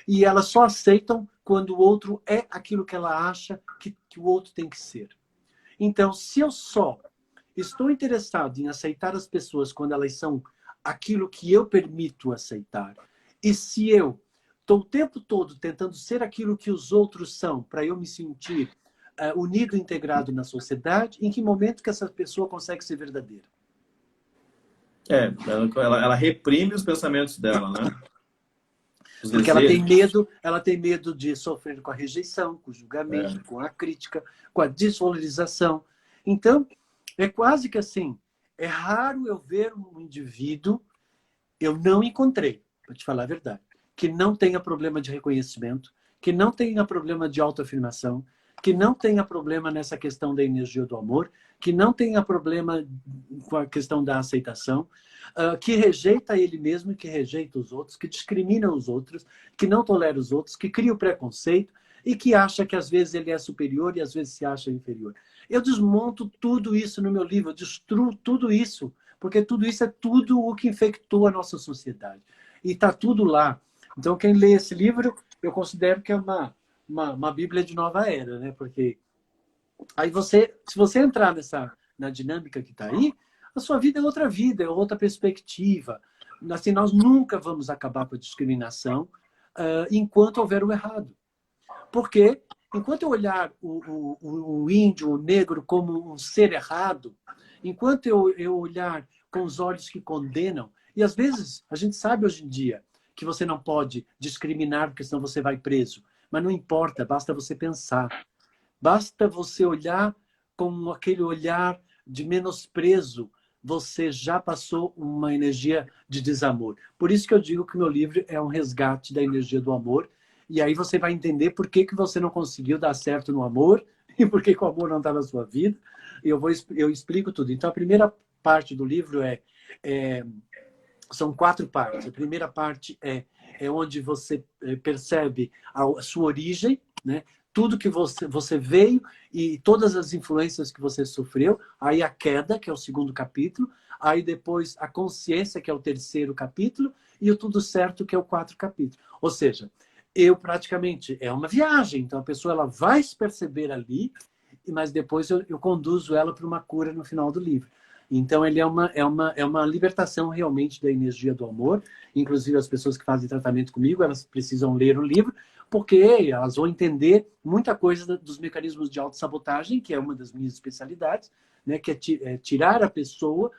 E elas só aceitam quando o outro é aquilo que ela acha que o outro tem que ser. Então, se eu só estou interessado em aceitar as pessoas quando elas são aquilo que eu permito aceitar, e se eu estou o tempo todo tentando ser aquilo que os outros são, para eu me sentir unido, integrado na sociedade, em que momento que essa pessoa consegue ser verdadeira? Ela reprime os pensamentos dela, né? Os Porque desejos. ela tem medo de sofrer com a rejeição, com o julgamento, com a crítica, com a desvalorização. Então, é quase que assim, é raro eu ver um indivíduo, eu não encontrei, para te falar a verdade, que não tenha problema de reconhecimento, que não tenha problema de autoafirmação, que não tenha problema nessa questão da energia do amor, que não tenha problema com a questão da aceitação, que rejeita ele mesmo, que rejeita os outros, que discrimina os outros, que não tolera os outros, que cria o preconceito e que acha que às vezes ele é superior e às vezes se acha inferior. Eu desmonto tudo isso no meu livro, eu destruo tudo isso, porque tudo isso é tudo o que infectou a nossa sociedade. E está tudo lá. Então, quem lê esse livro, eu considero que é uma Bíblia de nova era, né? Porque aí se você entrar na dinâmica que está aí, a sua vida é outra vida, é outra perspectiva. Assim, nós nunca vamos acabar com a discriminação enquanto houver o errado. Porque enquanto eu olhar o índio, o negro, como um ser errado, enquanto eu olhar com os olhos que condenam, e às vezes a gente sabe hoje em dia que você não pode discriminar, porque senão você vai preso. Mas não importa, basta você pensar. Basta você olhar com aquele olhar de menosprezo, você já passou uma energia de desamor. Por isso que eu digo que o meu livro é um resgate da energia do amor. E aí você vai entender por que você não conseguiu dar certo no amor e por que o amor não está na sua vida. E eu explico tudo. Então, a primeira parte do livro são 4 partes. A primeira parte é onde você percebe a sua origem, né? Tudo que você veio e todas as influências que você sofreu. Aí a queda, que é o 2º capítulo. Aí depois a consciência, que é o 3º capítulo. E o tudo certo, que é o 4º capítulo. Ou seja, praticamente é uma viagem. Então a pessoa ela vai se perceber ali, mas depois eu conduzo ela para uma cura no final do livro. Então ele é uma libertação realmente da energia do amor. Inclusive as pessoas que fazem tratamento comigo, elas precisam ler o livro, porque elas vão entender muita coisa dos mecanismos de autossabotagem, que é uma das minhas especialidades, né, que é tirar a pessoa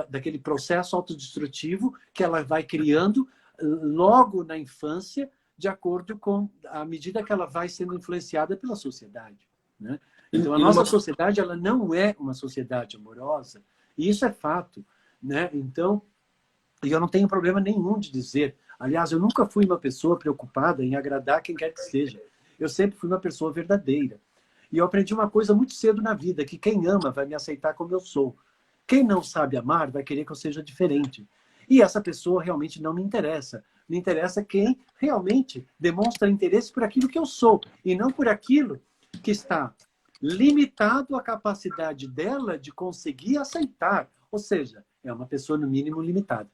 daquele processo autodestrutivo que ela vai criando logo na infância, de acordo com a medida que ela vai sendo influenciada pela sociedade, né? Então, a nossa sociedade ela não é uma sociedade amorosa, e isso é fato, né? Então, eu não tenho problema nenhum de dizer. Aliás, eu nunca fui uma pessoa preocupada em agradar quem quer que seja. Eu sempre fui uma pessoa verdadeira. E eu aprendi uma coisa muito cedo na vida, que quem ama vai me aceitar como eu sou. Quem não sabe amar vai querer que eu seja diferente. E essa pessoa realmente não me interessa. Me interessa quem realmente demonstra interesse por aquilo que eu sou, e não por aquilo que está limitado à capacidade dela de conseguir aceitar. Ou seja, é uma pessoa, no mínimo, limitada,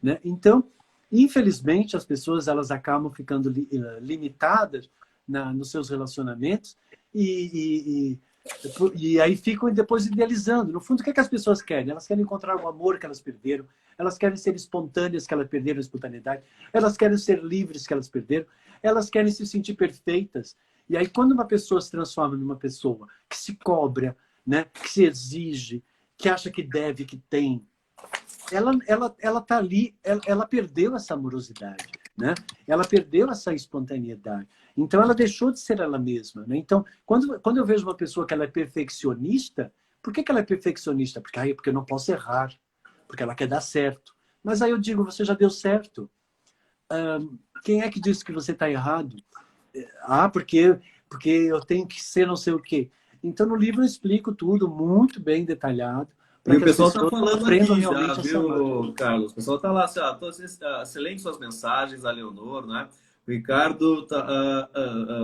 né? Então, infelizmente, as pessoas elas acabam ficando limitadas nos seus relacionamentos e aí ficam depois idealizando. No fundo, o que é que as pessoas querem? Elas querem encontrar o amor que elas perderam, elas querem ser espontâneas, que elas perderam a espontaneidade, elas querem ser livres, que elas perderam, elas querem se sentir perfeitas. E aí, quando uma pessoa se transforma numa pessoa que se cobra, né, que se exige, que acha que deve, que tem, ela tá ali, ela perdeu essa amorosidade, né? Ela perdeu essa espontaneidade. Então, ela deixou de ser ela mesma, né? Então, quando eu vejo uma pessoa que ela é perfeccionista, por que ela é perfeccionista? Porque eu não posso errar, porque ela quer dar certo. Mas aí eu digo, você já deu certo. Quem é que disse que você está errado? Porque eu tenho que ser não sei o quê. Então, no livro eu explico tudo muito bem detalhado. E o pessoal está falando aqui já, viu, Carlos? O pessoal está lá, assim, excelente suas mensagens, a Leonor, né? O Ricardo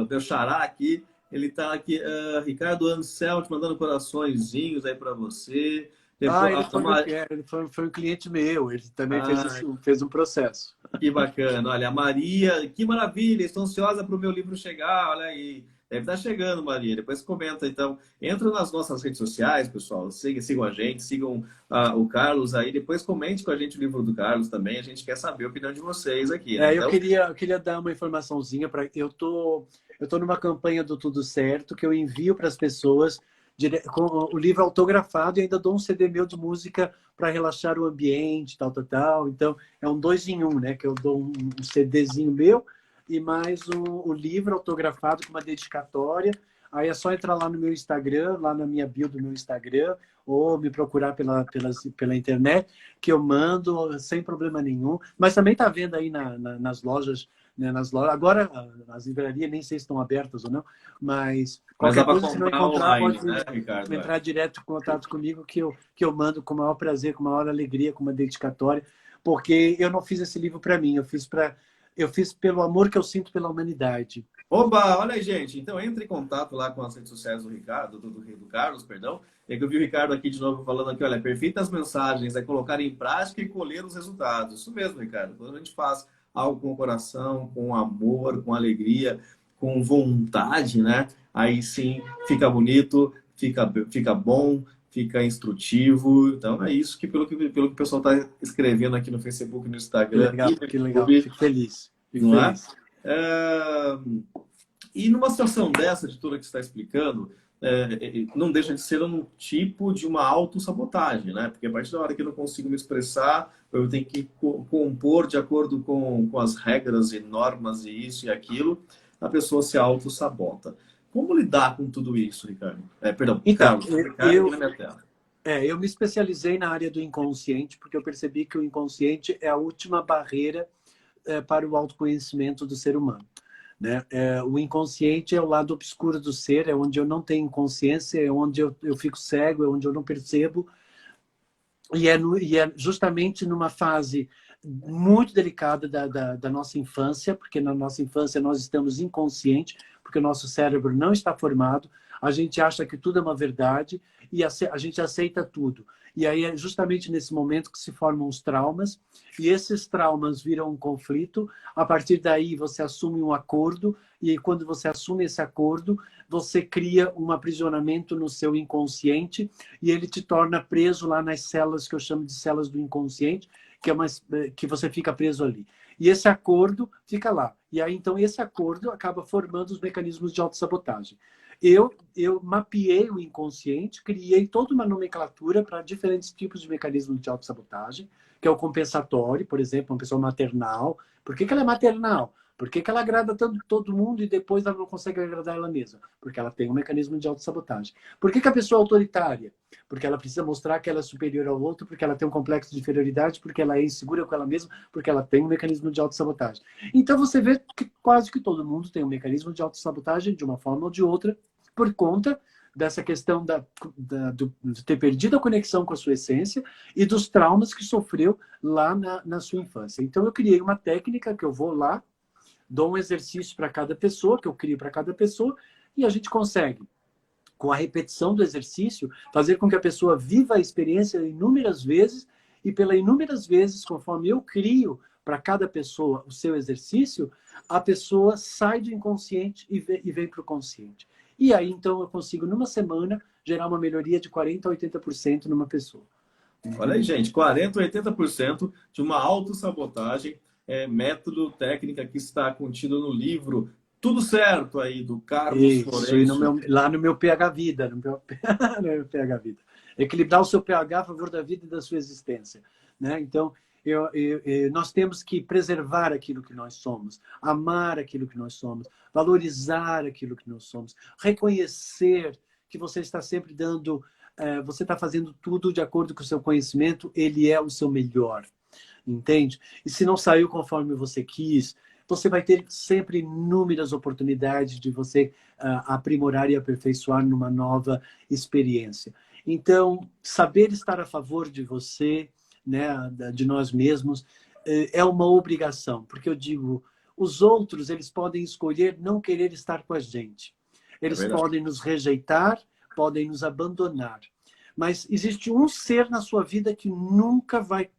Belchará aqui, Ele tá aqui, Ricardo Anselt, mandando coraçõezinhos aí para você. Ah, Depois, ele foi, foi um cliente meu, ele também ah, fez um processo. que bacana. Olha, a Maria, que maravilha, estou ansiosa para o meu livro chegar. Olha aí. Deve estar chegando, Maria. Depois comenta, então. Entra nas nossas redes sociais, pessoal. Sigam a gente, sigam o Carlos aí. Depois comente com a gente o livro do Carlos também. A gente quer saber a opinião de vocês aqui, né? É, Então, eu queria dar uma informaçãozinha para eu tô numa campanha do Tudo Certo que eu envio para as pessoas com o livro autografado e ainda dou um CD meu de música para relaxar o ambiente, tal, tal, tal. Então, é um 2 em 1, né? Que eu dou um CDzinho meu e mais o livro autografado com uma dedicatória. Aí é só entrar lá no meu Instagram, lá na minha bio do meu Instagram, ou me procurar pela internet, que eu mando sem problema nenhum. Mas também está vendo aí nas lojas, né, nas lojas. Agora, as livrarias nem sei se estão abertas ou não, mas mas dá qualquer para coisa, se não comprar encontrar, online, pode né, Ricardo? entrar direto em contato comigo, que eu mando com o maior prazer, com a maior alegria, com uma dedicatória, porque eu não fiz esse livro para mim, eu fiz pelo amor que eu sinto pela humanidade. Oba, olha aí, gente. Então entre em contato lá com as redes sociais do Ricardo, do Carlos, perdão. É que eu vi o Ricardo aqui de novo falando aqui, olha, perfeitas mensagens, é colocar em prática e colher os resultados. Isso mesmo, Ricardo. Quando a gente faz algo com o coração, com amor, com alegria, com vontade, né? Aí sim fica bonito, fica bom, fica instrutivo. Então é isso que pelo que o pessoal está escrevendo aqui no Facebook, no Instagram e no Que legal. YouTube, Fico feliz. Fico não é? feliz. É, e numa situação dessa, de tudo que você está explicando, não deixa de ser um tipo de uma autossabotagem, né? Porque a partir da hora que eu não consigo me expressar, eu tenho que compor de acordo com as regras e normas e isso e aquilo, a pessoa se autossabota. Como lidar com tudo isso, Ricardo? Perdão, Então, Carlos. Ricardo aqui na minha tela. eu me especializei na área do inconsciente, porque eu percebi que o inconsciente é a última barreira para o autoconhecimento do ser humano. Né? O inconsciente é o lado obscuro do ser, é onde eu não tenho consciência, é onde eu fico cego, é onde eu não percebo. E é justamente numa fase muito delicada da nossa infância, porque na nossa infância nós estamos inconscientes, porque o nosso cérebro não está formado, a gente acha que tudo é uma verdade e a gente aceita tudo. E aí é justamente nesse momento que se formam os traumas, e esses traumas viram um conflito. A partir daí você assume um acordo, e aí, quando você assume esse acordo, você cria um aprisionamento no seu inconsciente, e ele te torna preso lá nas células que eu chamo de células do inconsciente, que você fica preso ali. E esse acordo fica lá. E aí, então, esse acordo acaba formando os mecanismos de autossabotagem. Eu mapeei o inconsciente, criei toda uma nomenclatura para diferentes tipos de mecanismos de autossabotagem, que é o compensatório, por exemplo, uma pessoa maternal. Por que ela é maternal? Por que ela agrada tanto todo mundo e depois ela não consegue agradar ela mesma? Porque ela tem um mecanismo de autossabotagem. Por que a pessoa é autoritária? Porque ela precisa mostrar que ela é superior ao outro, porque ela tem um complexo de inferioridade, porque ela é insegura com ela mesma, porque ela tem um mecanismo de autossabotagem. Então você vê que quase que todo mundo tem um mecanismo de autossabotagem de uma forma ou de outra, por conta dessa questão de ter perdido a conexão com a sua essência e dos traumas que sofreu lá na sua infância. Então eu criei uma técnica que eu vou lá, dou um exercício para cada pessoa, que eu crio para cada pessoa, e a gente consegue, com a repetição do exercício, fazer com que a pessoa viva a experiência inúmeras vezes, e pela inúmeras vezes, conforme eu crio para cada pessoa o seu exercício, a pessoa sai do inconsciente e vem para o consciente. E aí, então, eu consigo, numa semana, gerar uma melhoria de 40% a 80% numa pessoa. Olha aí, gente, 40% a 80% de uma autossabotagem, método, técnica que está contido no livro Tudo Certo aí, do Carlos Isso, e Florencio. lá no meu pH Vida, no meu pH Vida. Equilibrar o seu pH a favor da vida e da sua existência. Né? Então, nós temos que preservar aquilo que nós somos, amar aquilo que nós somos, valorizar aquilo que nós somos, reconhecer que você está sempre dando, você está fazendo tudo de acordo com o seu conhecimento, ele é o seu melhor, entende? E se não saiu conforme você quis, você vai ter sempre inúmeras oportunidades de você aprimorar e aperfeiçoar numa nova experiência. Então, saber estar a favor de você, né, de nós mesmos, é uma obrigação, porque eu digo, os outros, eles podem escolher não querer estar com a gente. Eles verdade. podem nos rejeitar, podem nos abandonar. Mas existe um ser na sua vida que nunca vai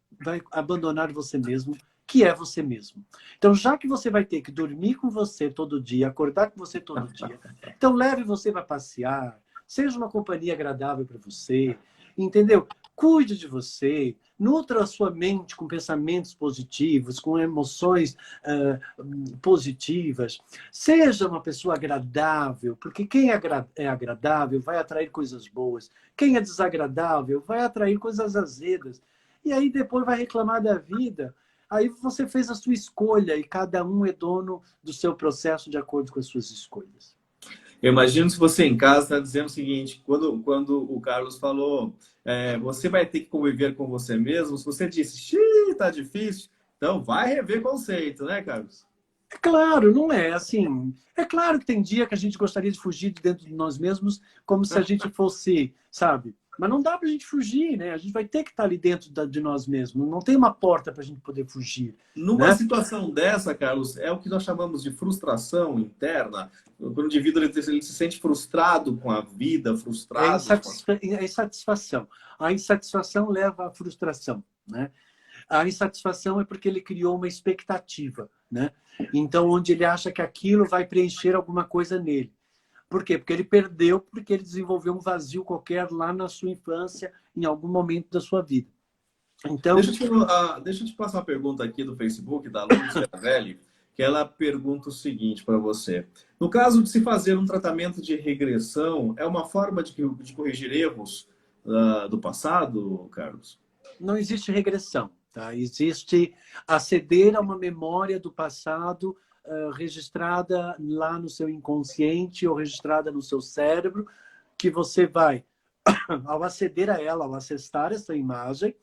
abandonar você mesmo, que é você mesmo. Então, já que você vai ter que dormir com você todo dia, acordar com você todo dia, então leve você para passear, seja uma companhia agradável para você, entendeu? Cuide de você, nutra a sua mente com pensamentos positivos, com emoções positivas. Seja uma pessoa agradável, porque quem é agradável vai atrair coisas boas. Quem é desagradável vai atrair coisas azedas. E aí depois vai reclamar da vida. Aí você fez a sua escolha e cada um é dono do seu processo de acordo com as suas escolhas. Eu imagino se você em casa está dizendo o seguinte, quando o Carlos falou, você vai ter que conviver com você mesmo, se você disse, xiii, tá difícil, então vai rever conceito, né, Carlos? É claro, não é assim. É claro que tem dia que a gente gostaria de fugir de dentro de nós mesmos, como se a gente fosse, sabe? Mas não dá para a gente fugir, né? A gente vai ter que estar ali dentro de nós mesmos. Não tem uma porta para a gente poder fugir, Numa né? situação dessa, Carlos, é o que nós chamamos de frustração interna. Quando o indivíduo ele se sente frustrado com a vida, É frustrado com a... insatisfação. A insatisfação leva à frustração, né? A insatisfação é porque ele criou uma expectativa, né? Então, onde ele acha que aquilo vai preencher alguma coisa nele. Por quê? Porque ele perdeu, porque ele desenvolveu um vazio qualquer lá na sua infância, em algum momento da sua vida. Então, Deixa eu te passar uma pergunta aqui do Facebook, da Lu Schiavelli, que ela pergunta o seguinte para você. No caso de se fazer um tratamento de regressão, é uma forma de corrigir erros do passado, Carlos? não existe regressão, tá? Existe aceder a uma memória do passado registrada lá no seu inconsciente ou registrada no seu cérebro, que você vai, ao aceder a ela, ao acessar essa imagem,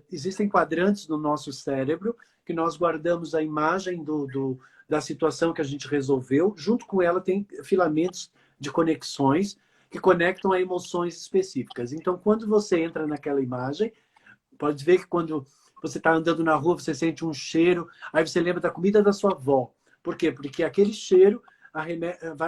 existem quadrantes no nosso cérebro que nós guardamos a imagem da situação que a gente resolveu. Junto com ela tem filamentos de conexões que conectam a emoções específicas. Então, quando você entra naquela imagem, pode ver que quando você está andando na rua, você sente um cheiro, aí você lembra da comida da sua avó. Por quê? Porque aquele cheiro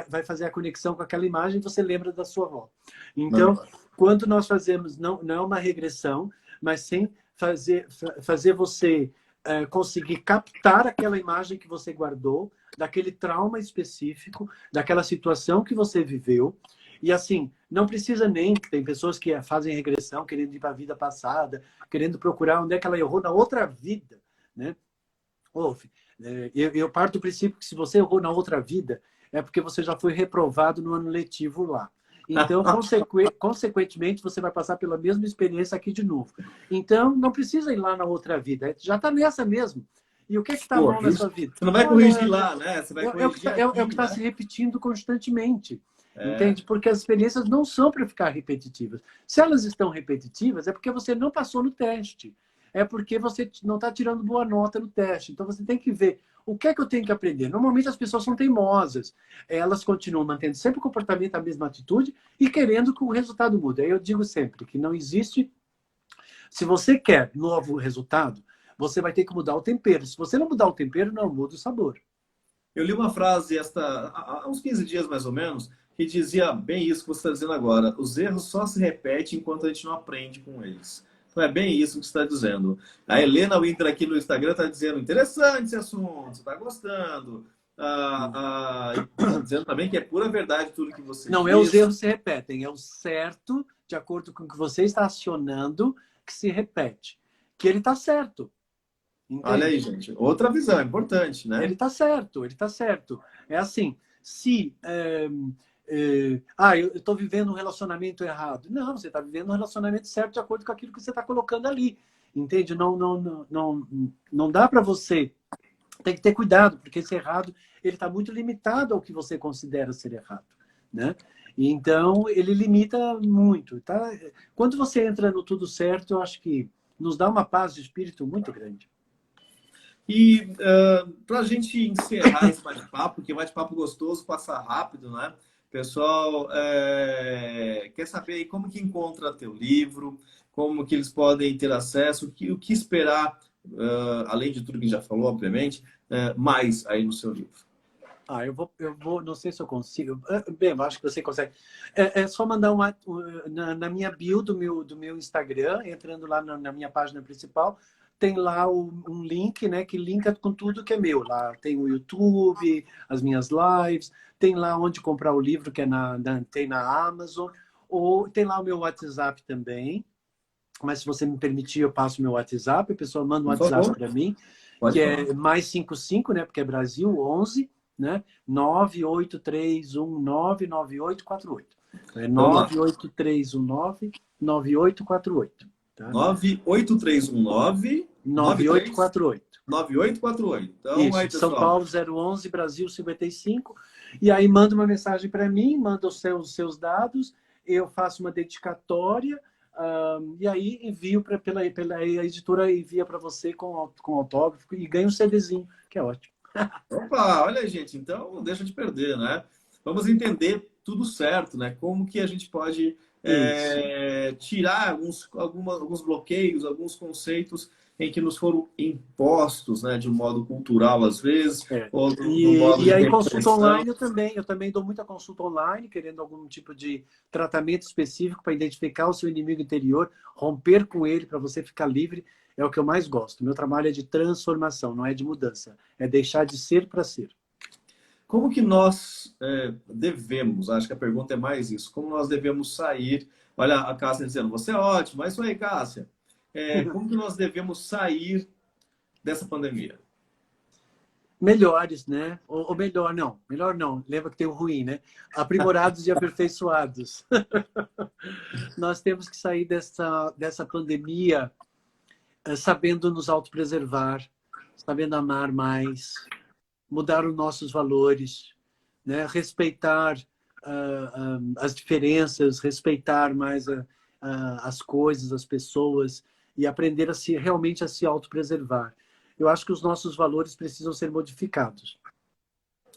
vai fazer a conexão com aquela imagem e você lembra da sua avó. Então, quando nós fazemos, não é uma regressão, mas sim fazer você conseguir captar aquela imagem que você guardou, daquele trauma específico, daquela situação que você viveu. E assim, não precisa nem... Tem pessoas que fazem regressão, querendo ir para a vida passada, querendo procurar onde é que ela errou na outra vida, né? Eu parto do princípio que se você errou na outra vida, é porque você já foi reprovado no ano letivo lá. Então, consequentemente, você vai passar pela mesma experiência aqui de novo. Então, não precisa ir lá na outra vida. Já está nessa mesmo. E o que está mal na sua vida? Você não vai corrigir lá, né? Você vai corrigir é o que está se repetindo constantemente. Entende? Porque as experiências não são para ficar repetitivas. Se elas estão repetitivas, é porque você não passou no teste. É porque você não está tirando boa nota no teste. Então, você tem que ver o que é que eu tenho que aprender. Normalmente, as pessoas são teimosas. Elas continuam mantendo sempre o comportamento, a mesma atitude e querendo que o resultado mude. Aí eu digo sempre que não existe... Se você quer novo resultado, você vai ter que mudar o tempero. Se você não mudar o tempero, não muda o sabor. Eu li uma frase há uns 15 dias, mais ou menos, que dizia bem isso que você está dizendo agora. Os erros só se repetem enquanto a gente não aprende com eles. Então é bem isso que você está dizendo. A Helena Winter aqui no Instagram está dizendo, interessante esse assunto, você está gostando. Está dizendo também que é pura verdade tudo que você Não, diz. os erros se repetem. É o certo, de acordo com o que você está acionando, que se repete. Que ele está certo. Entende? Olha aí, gente. Outra visão, importante, né? Ele está certo, ele está certo. É assim, se... eu estou vivendo um relacionamento errado. Não, você está vivendo um relacionamento certo de acordo com aquilo que você está colocando ali. Entende? Não dá para você... Tem que ter cuidado, porque esse errado ele está muito limitado ao que você considera ser errado, né? Então, ele limita muito. Tá? Quando você entra no tudo certo, eu acho que nos dá uma paz de espírito muito grande. E para a gente encerrar esse bate-papo, porque bate-papo gostoso, passa rápido, né? Pessoal, quer saber aí como que encontra teu livro, como que eles podem ter acesso, o que esperar, além de tudo que já falou, obviamente, mais aí no seu livro. não sei se eu consigo. Bem, eu acho que você consegue. É só mandar na minha bio do meu Instagram, entrando lá na minha página principal, tem lá um link, né, que linka com tudo que é meu. Lá tem o YouTube, as minhas lives, tem lá onde comprar o livro, que é tem na Amazon, ou tem lá o meu WhatsApp também. Mas se você me permitir, eu passo o meu WhatsApp, a pessoa manda um Por WhatsApp favor, para mim, que pode falar. é mais 55, né? Porque é Brasil, 11, né? 983199848. É Vamos lá. 983199848, tá? 98319 93 9848. 9848. Então, aí, Isso, São pessoal. Paulo 011, Brasil 55. E aí manda uma mensagem para mim, manda os seus dados, eu faço uma dedicatória, e aí envio pela editora, envia para você com autógrafo e ganha um CDzinho, que é ótimo. Opa, olha aí, gente. Então, não deixa de perder, né? Vamos entender tudo certo, né? Como que a gente pode Isso. tirar alguns bloqueios, alguns conceitos em que nos foram impostos, né? De um modo cultural, às vezes, É. ou do E, modo e de aí consulta depressão. online eu também dou muita consulta online, querendo algum tipo de tratamento específico para identificar o seu inimigo interior, romper com ele para você ficar livre, é o que eu mais gosto. Meu trabalho é de transformação, não é de mudança, é deixar de ser para ser. Como que nós devemos, acho que a pergunta é mais isso, como nós devemos sair? Olha a Cássia dizendo, você é ótimo, é isso aí, Cássia. Como que nós devemos sair dessa pandemia? Melhores, né? Ou melhor não, lembra que tem o ruim, né? Aprimorados e aperfeiçoados. Nós temos que sair dessa pandemia sabendo nos autopreservar, sabendo amar mais, mudar os nossos valores, né? Respeitar as diferenças, respeitar mais as coisas, as pessoas e aprender realmente a se autopreservar. Eu acho que os nossos valores precisam ser modificados.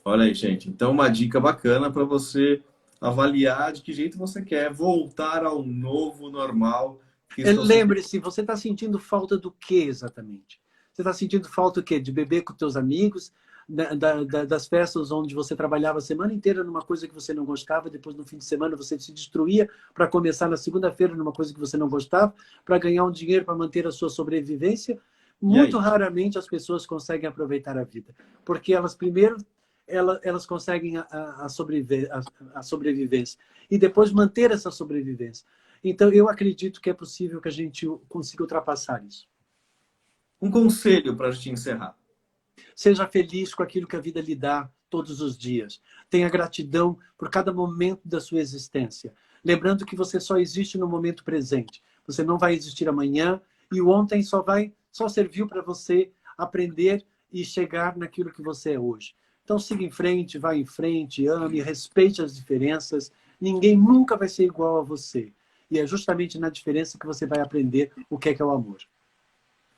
Olha aí, gente. Então, uma dica bacana para você avaliar de que jeito você quer voltar ao novo normal que estão se... Lembre-se, você está sentindo falta do que exatamente? Você está sentindo falta do quê? De beber com teus amigos, das festas onde você trabalhava a semana inteira numa coisa que você não gostava, depois no fim de semana você se destruía para começar na segunda-feira numa coisa que você não gostava, para ganhar um dinheiro para manter a sua sobrevivência. E Muito aí? raramente as pessoas conseguem aproveitar a vida, porque elas primeiro elas conseguem a sobrevivência e depois manter essa sobrevivência. Então, eu acredito que é possível que a gente consiga ultrapassar isso. Um conselho para a gente encerrar. Seja feliz com aquilo que a vida lhe dá todos os dias. Tenha gratidão por cada momento da sua existência. Lembrando que você só existe no momento presente. Você não vai existir amanhã e o ontem só serviu para você aprender e chegar naquilo que você é hoje. Então, siga em frente, vá em frente, ame, respeite as diferenças. Ninguém nunca vai ser igual a você. E é justamente na diferença que você vai aprender o que é o amor.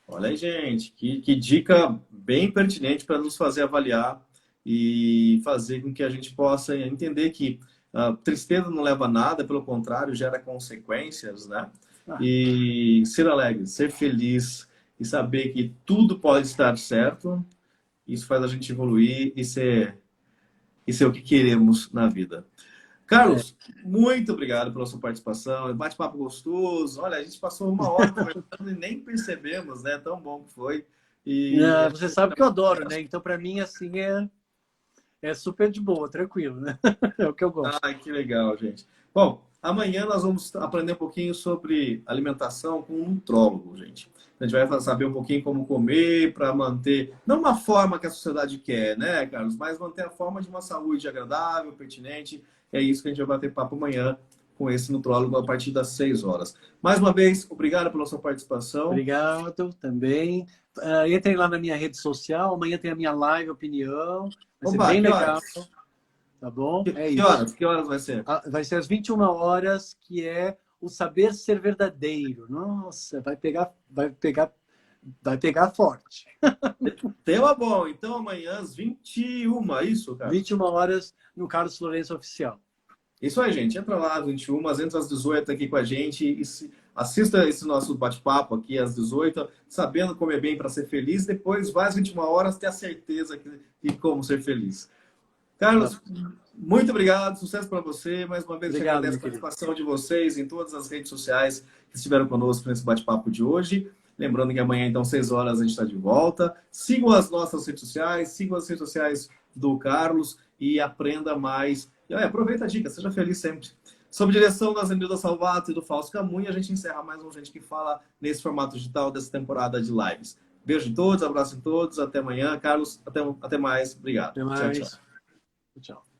Olha aí, gente, que dica bem pertinente para nos fazer avaliar e fazer com que a gente possa entender que tristeza não leva a nada, pelo contrário, gera consequências, né? Ah, E ser alegre, ser feliz e saber que tudo pode estar certo, isso faz a gente evoluir e ser o que queremos na vida. é. Carlos, muito obrigado pela sua participação. Bate-papo gostoso. Olha, a gente passou uma hora conversando e nem percebemos, né? Tão bom que foi. E Você sabe que eu adoro, né? Então, para mim, assim, é super de boa, tranquilo, né? É o que eu gosto. ai, que legal, gente. Bom, amanhã nós vamos aprender um pouquinho sobre alimentação com um nutrólogo, gente. A gente vai saber um pouquinho como comer para manter, não uma forma que a sociedade quer, né, Carlos, mas manter a forma de uma saúde agradável, pertinente. É isso que a gente vai bater papo amanhã com esse nutrólogo a partir das 6 horas. Mais uma vez, obrigado pela sua participação. Obrigado também. Entrem lá na minha rede social. Amanhã tem a minha live opinião. Vai ser Opa, bem que legal. horas? Tá bom? É Que isso. horas? Que horas vai ser? Vai ser às 21 horas, que é o saber ser verdadeiro. Nossa, vai pegar forte. Tema bom. Então, amanhã às 21, é isso, Carlos? 21 horas no Carlos Florencio Oficial. Isso aí, gente. Entra lá às 21, entra às 18 aqui com a gente e assista esse nosso bate-papo aqui às 18, sabendo comer bem para ser feliz. Depois vai às 21 horas ter a certeza de como ser feliz. Carlos, muito obrigado, sucesso para você. Mais uma vez, eu Obrigado, agradeço meu a querido. participação de vocês em todas as redes sociais que estiveram conosco nesse bate-papo de hoje. Lembrando que amanhã, então, 6 horas, a gente está de volta. Sigam as nossas redes sociais, sigam as redes sociais do Carlos e aprenda mais. E olha, aproveita a dica, seja feliz sempre. Sob direção da Zenilda Salvato e do Fausto Camunha, a gente encerra mais um Gente que Fala nesse formato digital dessa temporada de lives. Beijo em todos, abraço em todos, até amanhã. Carlos, até mais. Obrigado. Até Tchau, tchau. mais. Tchau.